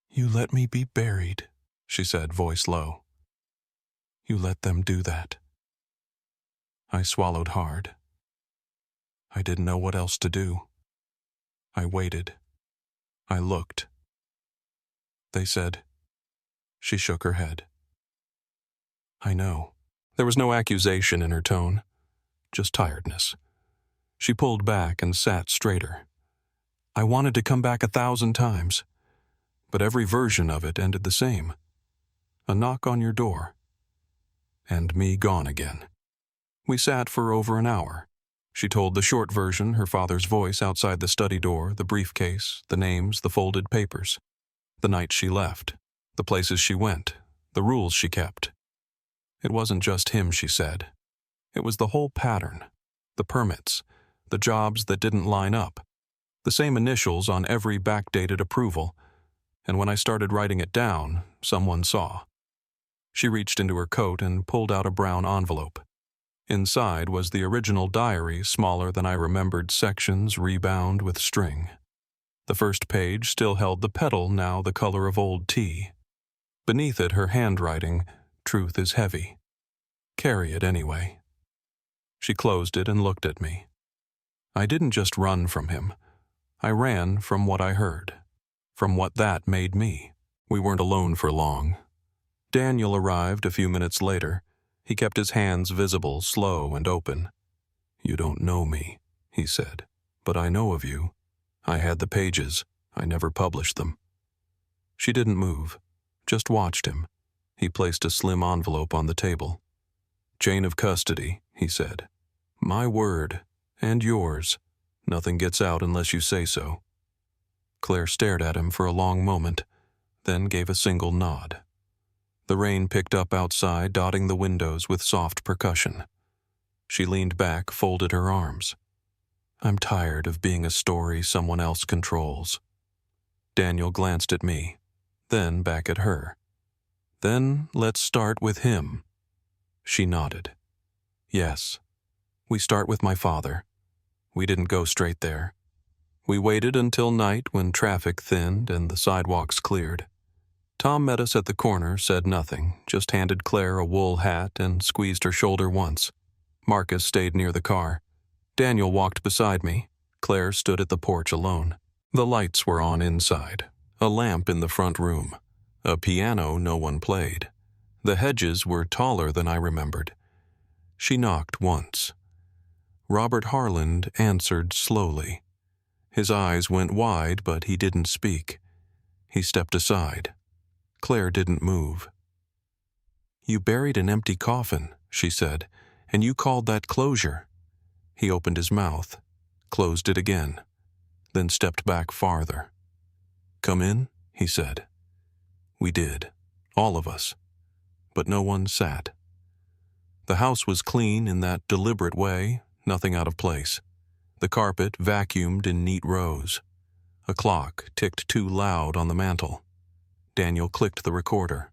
"You let me be buried," she said, voice low. "You let them do that." I swallowed hard. I didn't know what else to do. I waited. I looked. They said, She shook her head. I know. There was no accusation in her tone, just tiredness. She pulled back and sat straighter. I wanted to come back 1,000 times, but every version of it ended the same. A knock on your door. And me gone again. We sat for over an hour. She told the short version, her father's voice outside the study door, the briefcase, the names, the folded papers. The night she left, the places she went, the rules she kept. It wasn't just him, she said. It was the whole pattern, the permits, the jobs that didn't line up, the same initials on every backdated approval, and when I started writing it down, someone saw. She reached into her coat and pulled out a brown envelope. Inside was the original diary, smaller than I remembered, sections rebound with string. The first page still held the petal, now the color of old tea. Beneath it, her handwriting, truth is heavy. Carry it anyway. She closed it and looked at me. I didn't just run from him. I ran from what I heard, from what that made me. We weren't alone for long. Daniel arrived a few minutes later. He kept his hands visible, slow and open. You don't know me, he said, but I know of you. I had the pages. I never published them. She didn't move, just watched him. He placed a slim envelope on the table. Chain of custody, he said. My word, and yours. Nothing gets out unless you say so. Claire stared at him for a long moment, then gave a single nod. The rain picked up outside, dotting the windows with soft percussion. She leaned back, folded her arms. I'm tired of being a story someone else controls. Daniel glanced at me, then back at her. Then let's start with him. She nodded. Yes. We start with my father. We didn't go straight there. We waited until night when traffic thinned and the sidewalks cleared. Tom met us at the corner, said nothing, just handed Claire a wool hat and squeezed her shoulder once. Marcus stayed near the car. Daniel walked beside me. Claire stood at the porch alone. The lights were on inside. A lamp in the front room. A piano no one played. The hedges were taller than I remembered. She knocked once. Robert Harland answered slowly. His eyes went wide, but he didn't speak. He stepped aside. Claire didn't move. You buried an empty coffin, she said, and you called that closure. He opened his mouth, closed it again, then stepped back farther. Come in, he said. We did, all of us, but no one sat. The house was clean in that deliberate way, nothing out of place. The carpet vacuumed in neat rows. A clock ticked too loud on the mantel. Daniel clicked the recorder.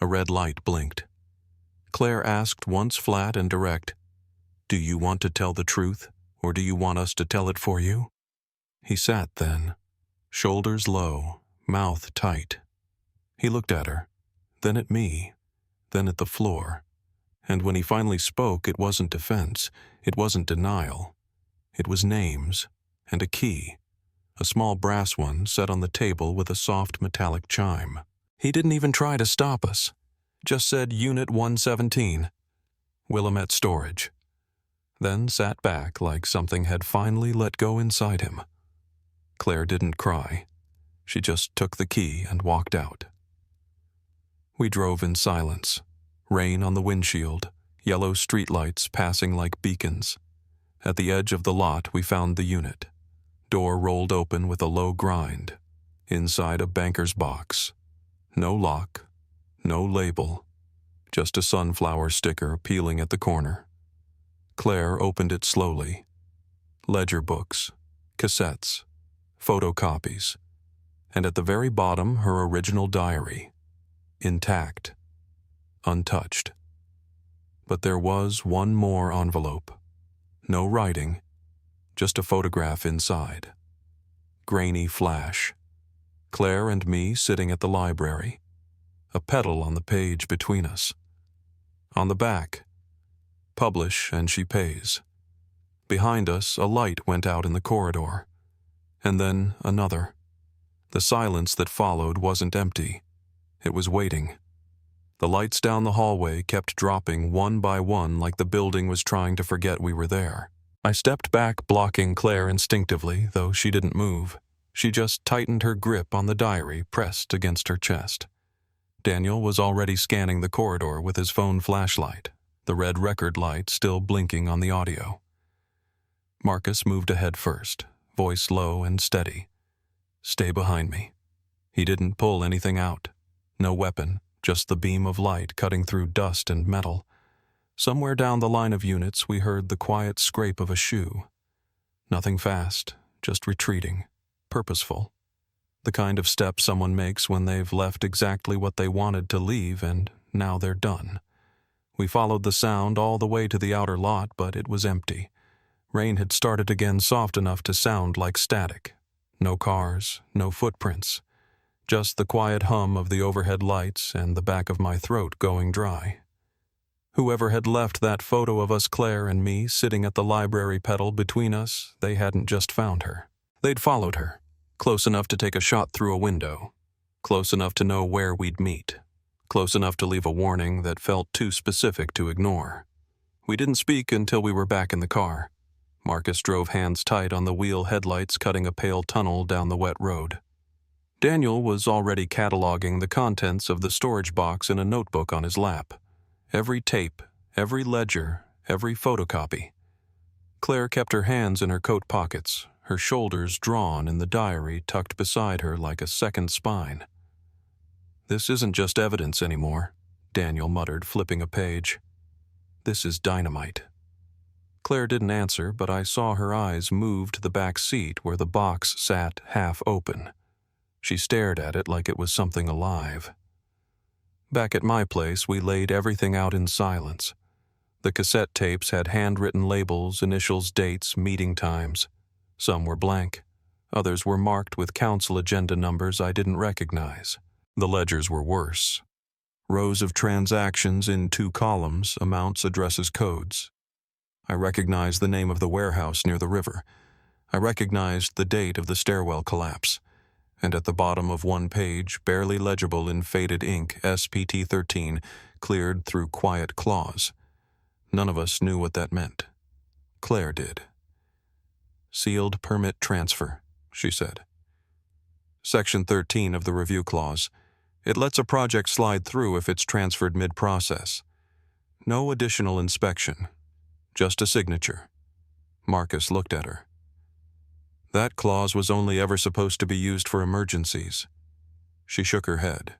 A red light blinked. Claire asked once flat and direct, Do you want to tell the truth, or do you want us to tell it for you? He sat then, shoulders low, mouth tight. He looked at her, then at me, then at the floor. And when he finally spoke, it wasn't defense, it wasn't denial. It was names, and a key. A small brass one set on the table with a soft metallic chime. He didn't even try to stop us. Just said Unit 117, Willamette Storage. Then sat back like something had finally let go inside him. Claire didn't cry. She just took the key and walked out. We drove in silence. Rain on the windshield, yellow streetlights passing like beacons. At the edge of the lot, we found the unit. Door rolled open with a low grind. Inside a banker's box. No lock, no label, just a sunflower sticker peeling at the corner. Claire opened it slowly. Ledger books, cassettes, photocopies, and at the very bottom her original diary. Intact, untouched. But there was one more envelope. No writing, just a photograph inside. Grainy flash. Claire and me sitting at the library. A petal on the page between us. On the back, publish and she pays. Behind us, a light went out in the corridor. And then another. The silence that followed wasn't empty. It was waiting. The lights down the hallway kept dropping one by one like the building was trying to forget we were there. I stepped back, blocking Claire instinctively, though she didn't move. She just tightened her grip on the diary pressed against her chest. Daniel was already scanning the corridor with his phone flashlight, the red record light still blinking on the audio. Marcus moved ahead first, voice low and steady. "Stay behind me." He didn't pull anything out. No weapon, just the beam of light cutting through dust and metal. Somewhere down the line of units, we heard the quiet scrape of a shoe. Nothing fast, just retreating, purposeful. The kind of step someone makes when they've left exactly what they wanted to leave and now they're done. We followed the sound all the way to the outer lot, but it was empty. Rain had started again soft enough to sound like static. No cars, no footprints. Just the quiet hum of the overhead lights and the back of my throat going dry. Whoever had left that photo of us, Claire and me, sitting at the library pedal between us, they hadn't just found her. They'd followed her, close enough to take a shot through a window, close enough to know where we'd meet, close enough to leave a warning that felt too specific to ignore. We didn't speak until we were back in the car. Marcus drove hands tight on the wheel headlights cutting a pale tunnel down the wet road. Daniel was already cataloging the contents of the storage box in a notebook on his lap. Every tape, every ledger, every photocopy. Claire kept her hands in her coat pockets, her shoulders drawn and the diary tucked beside her like a second spine. "This isn't just evidence anymore," Daniel muttered, flipping a page. "This is dynamite." Claire didn't answer, but I saw her eyes move to the back seat where the box sat half open. She stared at it like it was something alive. Back at my place, we laid everything out in silence. The cassette tapes had handwritten labels, initials, dates, meeting times. Some were blank. Others were marked with council agenda numbers I didn't recognize. The ledgers were worse. Rows of transactions in 2 columns, amounts, addresses, codes. I recognized the name of the warehouse near the river. I recognized the date of the stairwell collapse. And at the bottom of one page, barely legible in faded ink, SPT-13, cleared through quiet claws. None of us knew what that meant. Claire did. "Sealed permit transfer," she said. Section 13 of the review clause. It lets a project slide through if it's transferred mid-process. No additional inspection. Just a signature. Marcus looked at her. That clause was only ever supposed to be used for emergencies. She shook her head.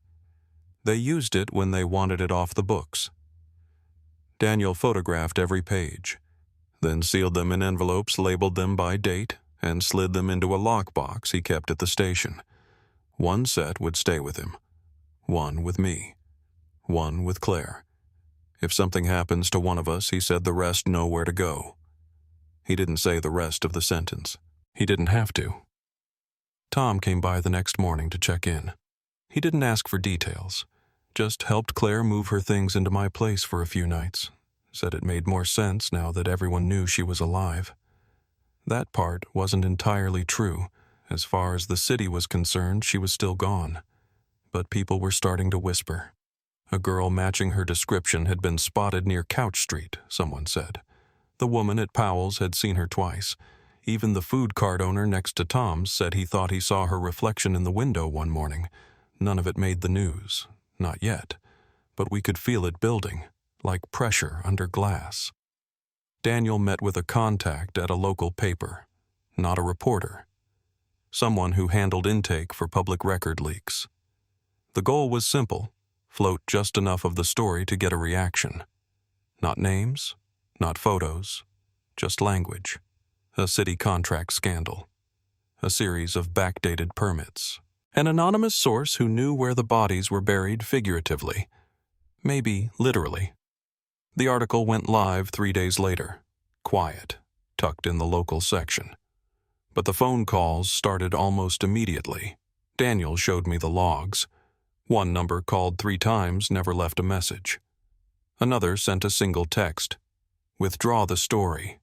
They used it when they wanted it off the books. Daniel photographed every page, then sealed them in envelopes, labeled them by date, and slid them into a lockbox he kept at the station. One set would stay with him. One with me. One with Claire. If something happens to one of us, he said the rest know where to go. He didn't say the rest of the sentence. He didn't have to. Tom came by the next morning to check in. He didn't ask for details, just helped Claire move her things into my place for a few nights. Said it made more sense now that everyone knew she was alive. That part wasn't entirely true. As far as the city was concerned, she was still gone. But people were starting to whisper. A girl matching her description had been spotted near Couch Street, someone said. The woman at Powell's had seen her twice. Even the food cart owner next to Tom's said he thought he saw her reflection in the window one morning. None of it made the news. Not yet. But we could feel it building, like pressure under glass. Daniel met with a contact at a local paper. Not a reporter. Someone who handled intake for public record leaks. The goal was simple. Float just enough of the story to get a reaction. Not names, not photos, just language. A city contract scandal. A series of backdated permits. An anonymous source who knew where the bodies were buried figuratively. Maybe literally. The article went live 3 days later. Quiet, tucked in the local section. But the phone calls started almost immediately. Daniel showed me the logs. One number called 3 times, never left a message. Another sent a single text. "Withdraw the story.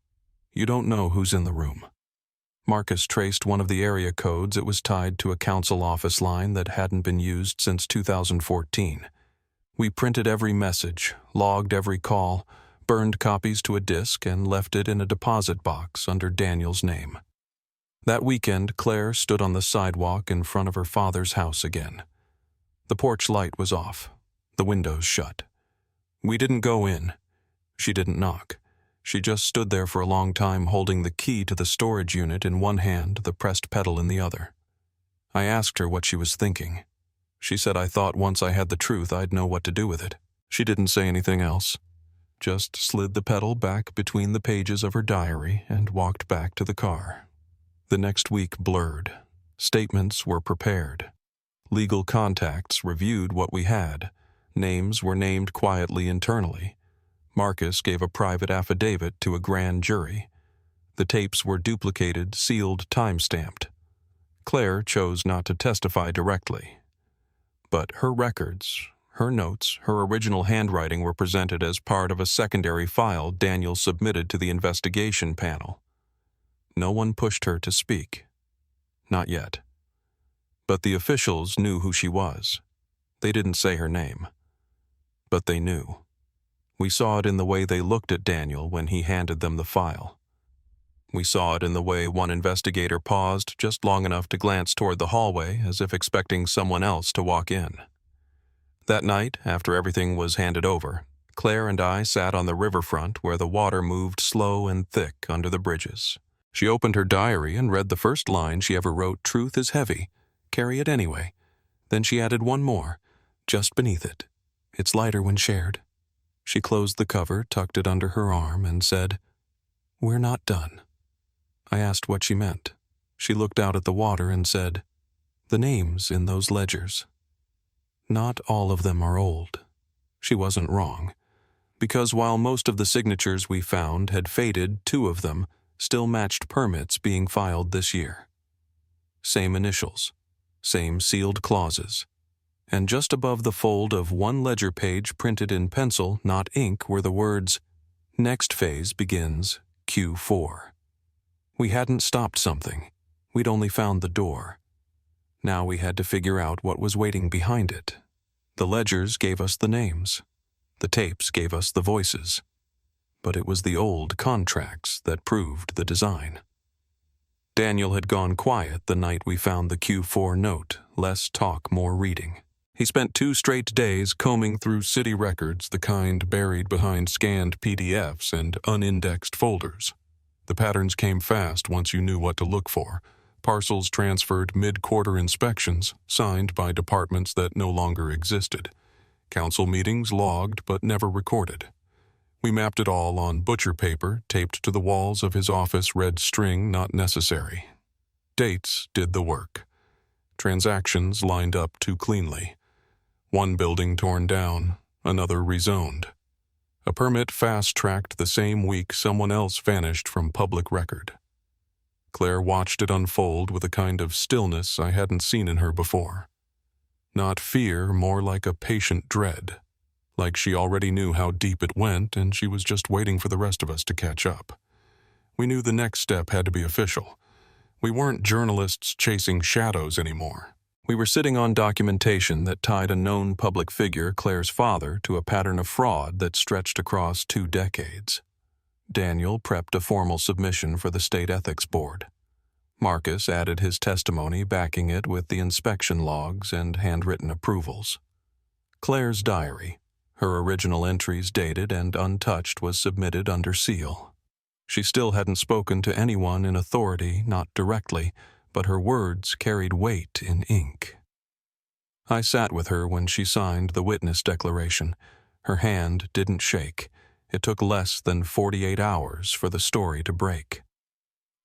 You don't know who's in the room." Marcus traced one of the area codes. It was tied to a council office line that hadn't been used since 2014. We printed every message, logged every call, burned copies to a disk, and left it in a deposit box under Daniel's name. That weekend, Claire stood on the sidewalk in front of her father's house again. The porch light was off, the windows shut. We didn't go in. She didn't knock. She just stood there for a long time, holding the key to the storage unit in one hand, the pressed pedal in the other. I asked her what she was thinking. She said I thought once I had the truth I'd know what to do with it. She didn't say anything else, just slid the pedal back between the pages of her diary and walked back to the car. The next week blurred. Statements were prepared. Legal contacts reviewed what we had. Names were named quietly internally. Marcus gave a private affidavit to a grand jury. The tapes were duplicated, sealed, time-stamped. Claire chose not to testify directly. But her records, her notes, her original handwriting were presented as part of a secondary file Daniel submitted to the investigation panel. No one pushed her to speak. Not yet. But the officials knew who she was. They didn't say her name. But they knew. We saw it in the way they looked at Daniel when he handed them the file. We saw it in the way one investigator paused just long enough to glance toward the hallway as if expecting someone else to walk in. That night, after everything was handed over, Claire and I sat on the riverfront where the water moved slow and thick under the bridges. She opened her diary and read the first line she ever wrote, "Truth is heavy. Carry it anyway." Then she added one more, just beneath it. "It's lighter when shared." She closed the cover, tucked it under her arm, and said, "We're not done." I asked what she meant. She looked out at the water and said, "The names in those ledgers. Not all of them are old." She wasn't wrong, because while most of the signatures we found had faded, 2 of them still matched permits being filed this year. Same initials, same sealed clauses. And just above the fold of one ledger page printed in pencil, not ink, were the words, "Next phase begins Q4. We hadn't stopped something. We'd only found the door. Now we had to figure out what was waiting behind it. The ledgers gave us the names. The tapes gave us the voices. But it was the old contracts that proved the design. Daniel had gone quiet the night we found the Q4 note, less talk, more reading. He spent 2 straight days combing through city records, the kind buried behind scanned PDFs and unindexed folders. The patterns came fast once you knew what to look for. Parcels transferred mid-quarter inspections, signed by departments that no longer existed. Council meetings logged but never recorded. We mapped it all on butcher paper, taped to the walls of his office, red string not necessary. Dates did the work. Transactions lined up too cleanly. One building torn down, another rezoned. A permit fast-tracked the same week someone else vanished from public record. Claire watched it unfold with a kind of stillness I hadn't seen in her before. Not fear, more like a patient dread. Like she already knew how deep it went and she was just waiting for the rest of us to catch up. We knew the next step had to be official. We weren't journalists chasing shadows anymore. We were sitting on documentation that tied a known public figure, Claire's father, to a pattern of fraud that stretched across 2 decades. Daniel prepped a formal submission for the State Ethics Board. Marcus added his testimony, backing it with the inspection logs and handwritten approvals. Claire's diary, her original entries dated and untouched, was submitted under seal. She still hadn't spoken to anyone in authority, not directly, but her words carried weight in ink. I sat with her when she signed the witness declaration. Her hand didn't shake. It took less than 48 hours for the story to break.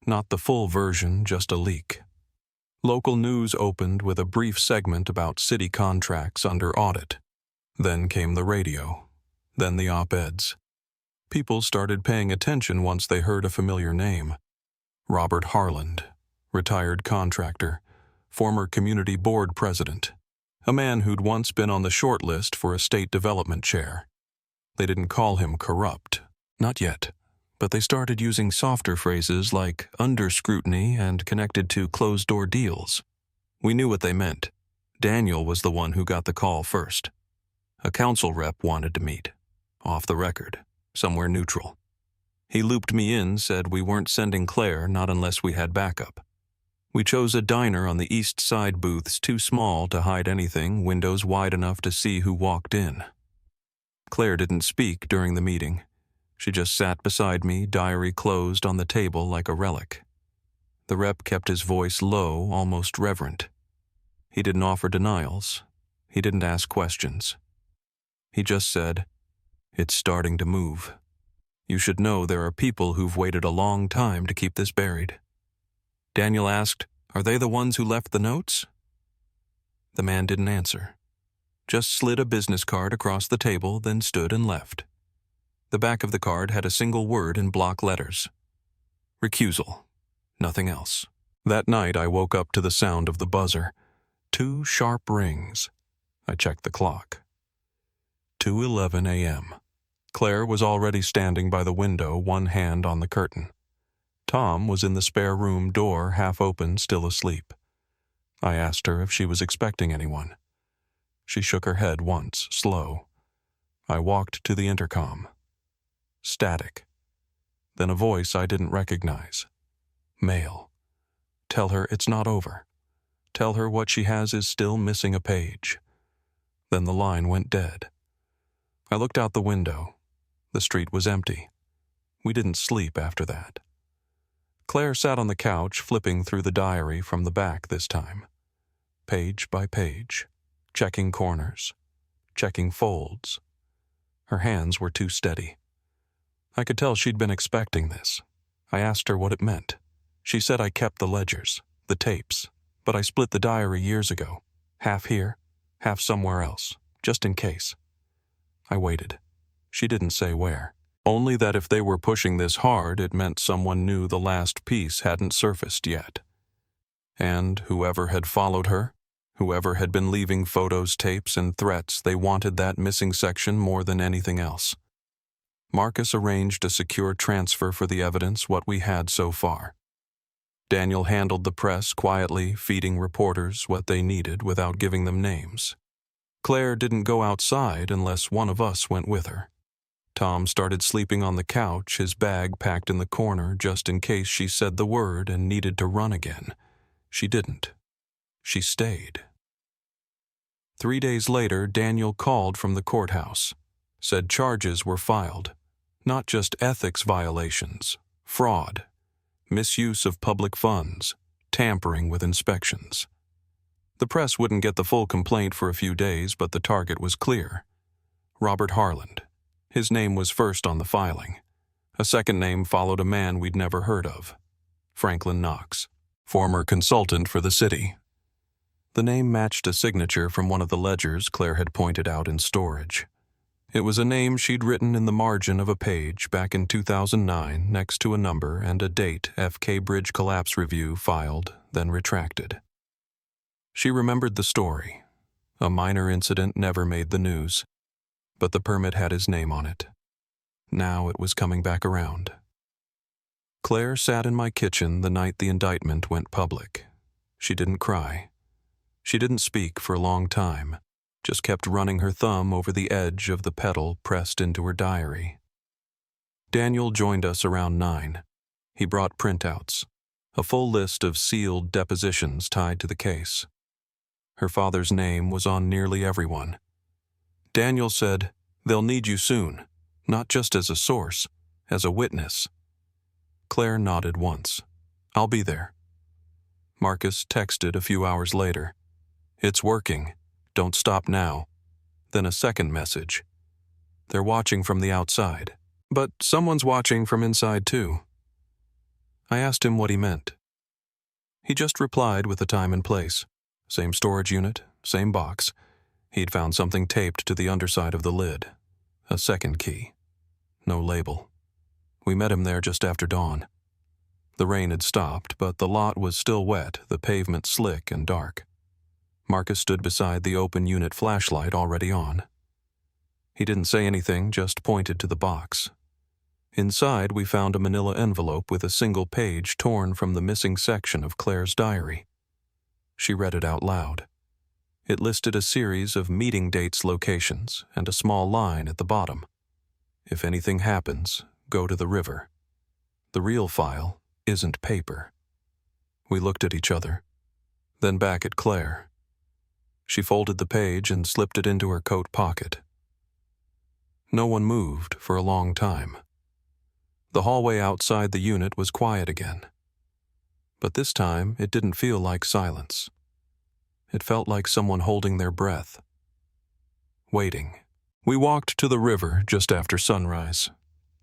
Not the full version, just a leak. Local news opened with a brief segment about city contracts under audit. Then came the radio. Then the op-eds. People started paying attention once they heard a familiar name. Robert Harland, retired contractor, former community board president, a man who'd once been on the short list for a state development chair. They didn't call him corrupt. Not yet. but they started using softer phrases like under scrutiny and connected to closed-door deals. We knew what they meant. Daniel was the one who got the call first. A council rep wanted to meet. Off the record, somewhere neutral. He looped me in, said we weren't sending Claire, not unless we had backup. We chose a diner on the east side, booths too small to hide anything, windows wide enough to see who walked in. Claire didn't speak during the meeting. She just sat beside me, diary closed on the table like a relic. The rep kept his voice low, almost reverent. He didn't offer denials. He didn't ask questions. He just said, "It's starting to move. You should know there are people who've waited a long time to keep this buried." Daniel asked, "Are they the ones who left the notes?" The man didn't answer. Just slid a business card across the table, then stood and left. The back of the card had a single word in block letters. Recusal. Nothing else. That night I woke up to the sound of the buzzer. 2 sharp rings. I checked the clock. 2:11 a.m. Claire was already standing by the window, one hand on the curtain. Tom was in the spare room door, half open, still asleep. I asked her if she was expecting anyone. She shook her head once, slow. I walked to the intercom. Static. Then a voice I didn't recognize. Male. Tell her it's not over. Tell her what she has is still missing a page. Then the line went dead. I looked out the window. The street was empty. We didn't sleep after that. Claire sat on the couch, flipping through the diary from the back this time. Page by page. Checking corners. Checking folds. Her hands were too steady. I could tell she'd been expecting this. I asked her what it meant. She said I kept the ledgers, the tapes, but I split the diary years ago. Half here, half somewhere else, just in case. I waited. She didn't say where. Only that if they were pushing this hard, it meant someone knew the last piece hadn't surfaced yet. And whoever had followed her, whoever had been leaving photos, tapes, and threats, they wanted that missing section more than anything else. Marcus arranged a secure transfer for the evidence, what we had so far. Daniel handled the press quietly, feeding reporters what they needed without giving them names. Claire didn't go outside unless one of us went with her. Tom started sleeping on the couch, his bag packed in the corner just in case she said the word and needed to run again. She didn't. She stayed. 3 days later, Daniel called from the courthouse. Said charges were filed. Not just ethics violations, fraud, misuse of public funds, tampering with inspections. The press wouldn't get the full complaint for a few days, but the target was clear. Robert Harland. His name was first on the filing. A second name followed a man we'd never heard of. Franklin Knox, former consultant for the city. The name matched a signature from one of the ledgers Claire had pointed out in storage. It was a name she'd written in the margin of a page back in 2009 next to a number and a date FK Bridge Collapse Review filed, then retracted. She remembered the story. A minor incident never made the news, but the permit had his name on it. Now it was coming back around. Claire sat in my kitchen the night the indictment went public. She didn't cry. She didn't speak for a long time, just kept running her thumb over the edge of the petal pressed into her diary. Daniel joined us around 9. He brought printouts, a full list of sealed depositions tied to the case. Her father's name was on nearly everyone. Daniel said, "They'll need you soon, not just as a source, as a witness." Claire nodded once. "I'll be there." Marcus texted a few hours later. "It's working. Don't stop now." Then a second message. "They're watching from the outside, but someone's watching from inside too." I asked him what he meant. He just replied with the time and place. Same storage unit, same box. He'd found something taped to the underside of the lid. A second key. No label. We met him there just after dawn. The rain had stopped, but the lot was still wet, the pavement slick and dark. Marcus stood beside the open unit flashlight already on. He didn't say anything, just pointed to the box. Inside, we found a manila envelope with a single page torn from the missing section of Claire's diary. She read it out loud. It listed a series of meeting dates, locations, and a small line at the bottom. If anything happens, go to the river. The real file isn't paper. We looked at each other, then back at Claire. She folded the page and slipped it into her coat pocket. No one moved for a long time. The hallway outside the unit was quiet again. But this time, it didn't feel like silence. It felt like someone holding their breath, waiting. We walked to the river just after sunrise.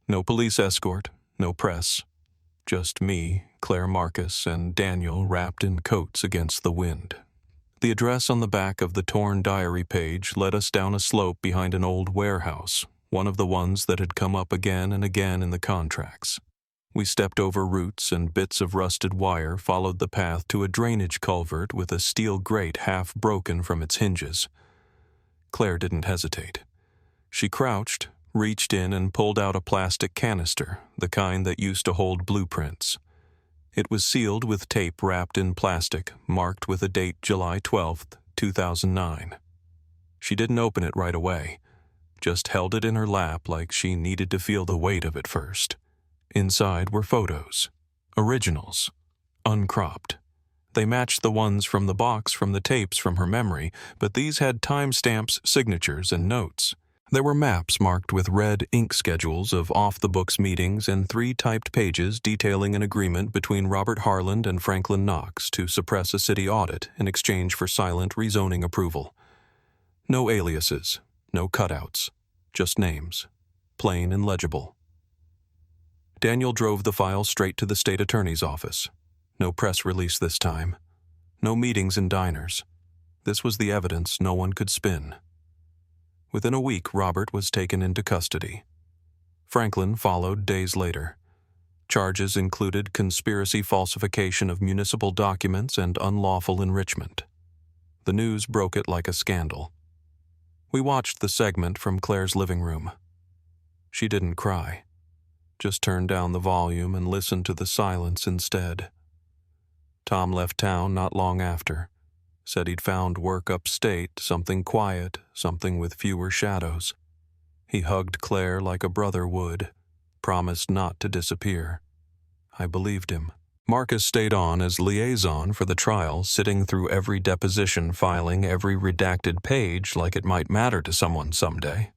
No police escort, no press. Just me, Claire Marcus, and Daniel wrapped in coats against the wind. The address on the back of the torn diary page led us down a slope behind an old warehouse, one of the ones that had come up again and again in the contracts. We stepped over roots, and bits of rusted wire followed the path to a drainage culvert with a steel grate half broken from its hinges. Claire didn't hesitate. She crouched, reached in, and pulled out a plastic canister, the kind that used to hold blueprints. It was sealed with tape wrapped in plastic, marked with a date July 12th, 2009. She didn't open it right away, just held it in her lap like she needed to feel the weight of it first. Inside were photos, originals, uncropped. They matched the ones from the box from the tapes from her memory, but these had timestamps, signatures, and notes. There were maps marked with red ink schedules of off-the-books meetings and 3 typed pages detailing an agreement between Robert Harland and Franklin Knox to suppress a city audit in exchange for silent rezoning approval. No aliases, no cutouts, just names, plain and legible. Daniel drove the file straight to the state attorney's office. No press release this time. No meetings in diners. This was the evidence no one could spin. Within a week, Robert was taken into custody. Franklin followed days later. Charges included conspiracy, falsification of municipal documents, and unlawful enrichment. The news broke it like a scandal. We watched the segment from Claire's living room. She didn't cry, just turned down the volume and listened to the silence instead. Tom left town not long after. Said he'd found work upstate, something quiet, something with fewer shadows. He hugged Claire like a brother would, promised not to disappear. I believed him. Marcus stayed on as liaison for the trial, sitting through every deposition, filing every redacted page like it might matter to someone someday.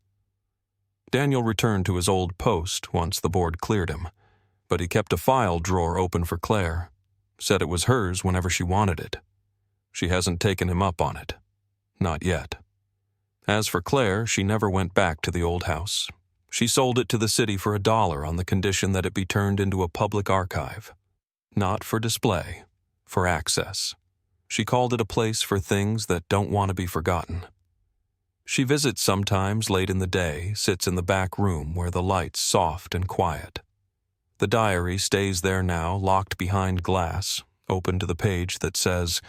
Daniel returned to his old post once the board cleared him, but he kept a file drawer open for Claire. Said it was hers whenever she wanted it. She hasn't taken him up on it. Not yet. As for Claire, she never went back to the old house. She sold it to the city for $1 on the condition that it be turned into a public archive. Not for display, for access. She called it a place for things that don't want to be forgotten. She visits sometimes late in the day, sits in the back room where the light's soft and quiet. The diary stays there now, locked behind glass, open to the page that says,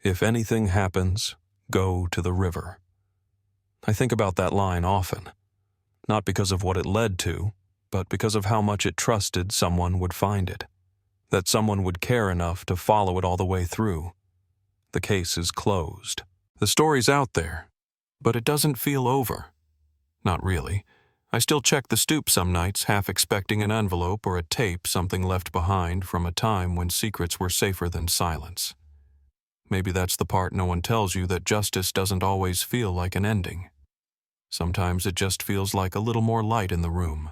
"If anything happens, go to the river." I think about that line often, not because of what it led to, but because of how much it trusted someone would find it, that someone would care enough to follow it all the way through. The case is closed. The story's out there, but it doesn't feel over. Not really. I still check the stoop some nights, half expecting an envelope or a tape, something left behind from a time when secrets were safer than silence. Maybe that's the part no one tells you, that justice doesn't always feel like an ending. Sometimes it just feels like a little more light in the room.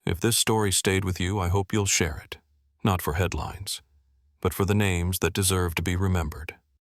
If this story stayed with you, I hope you'll share it. Not for headlines, but for the names that deserve to be remembered.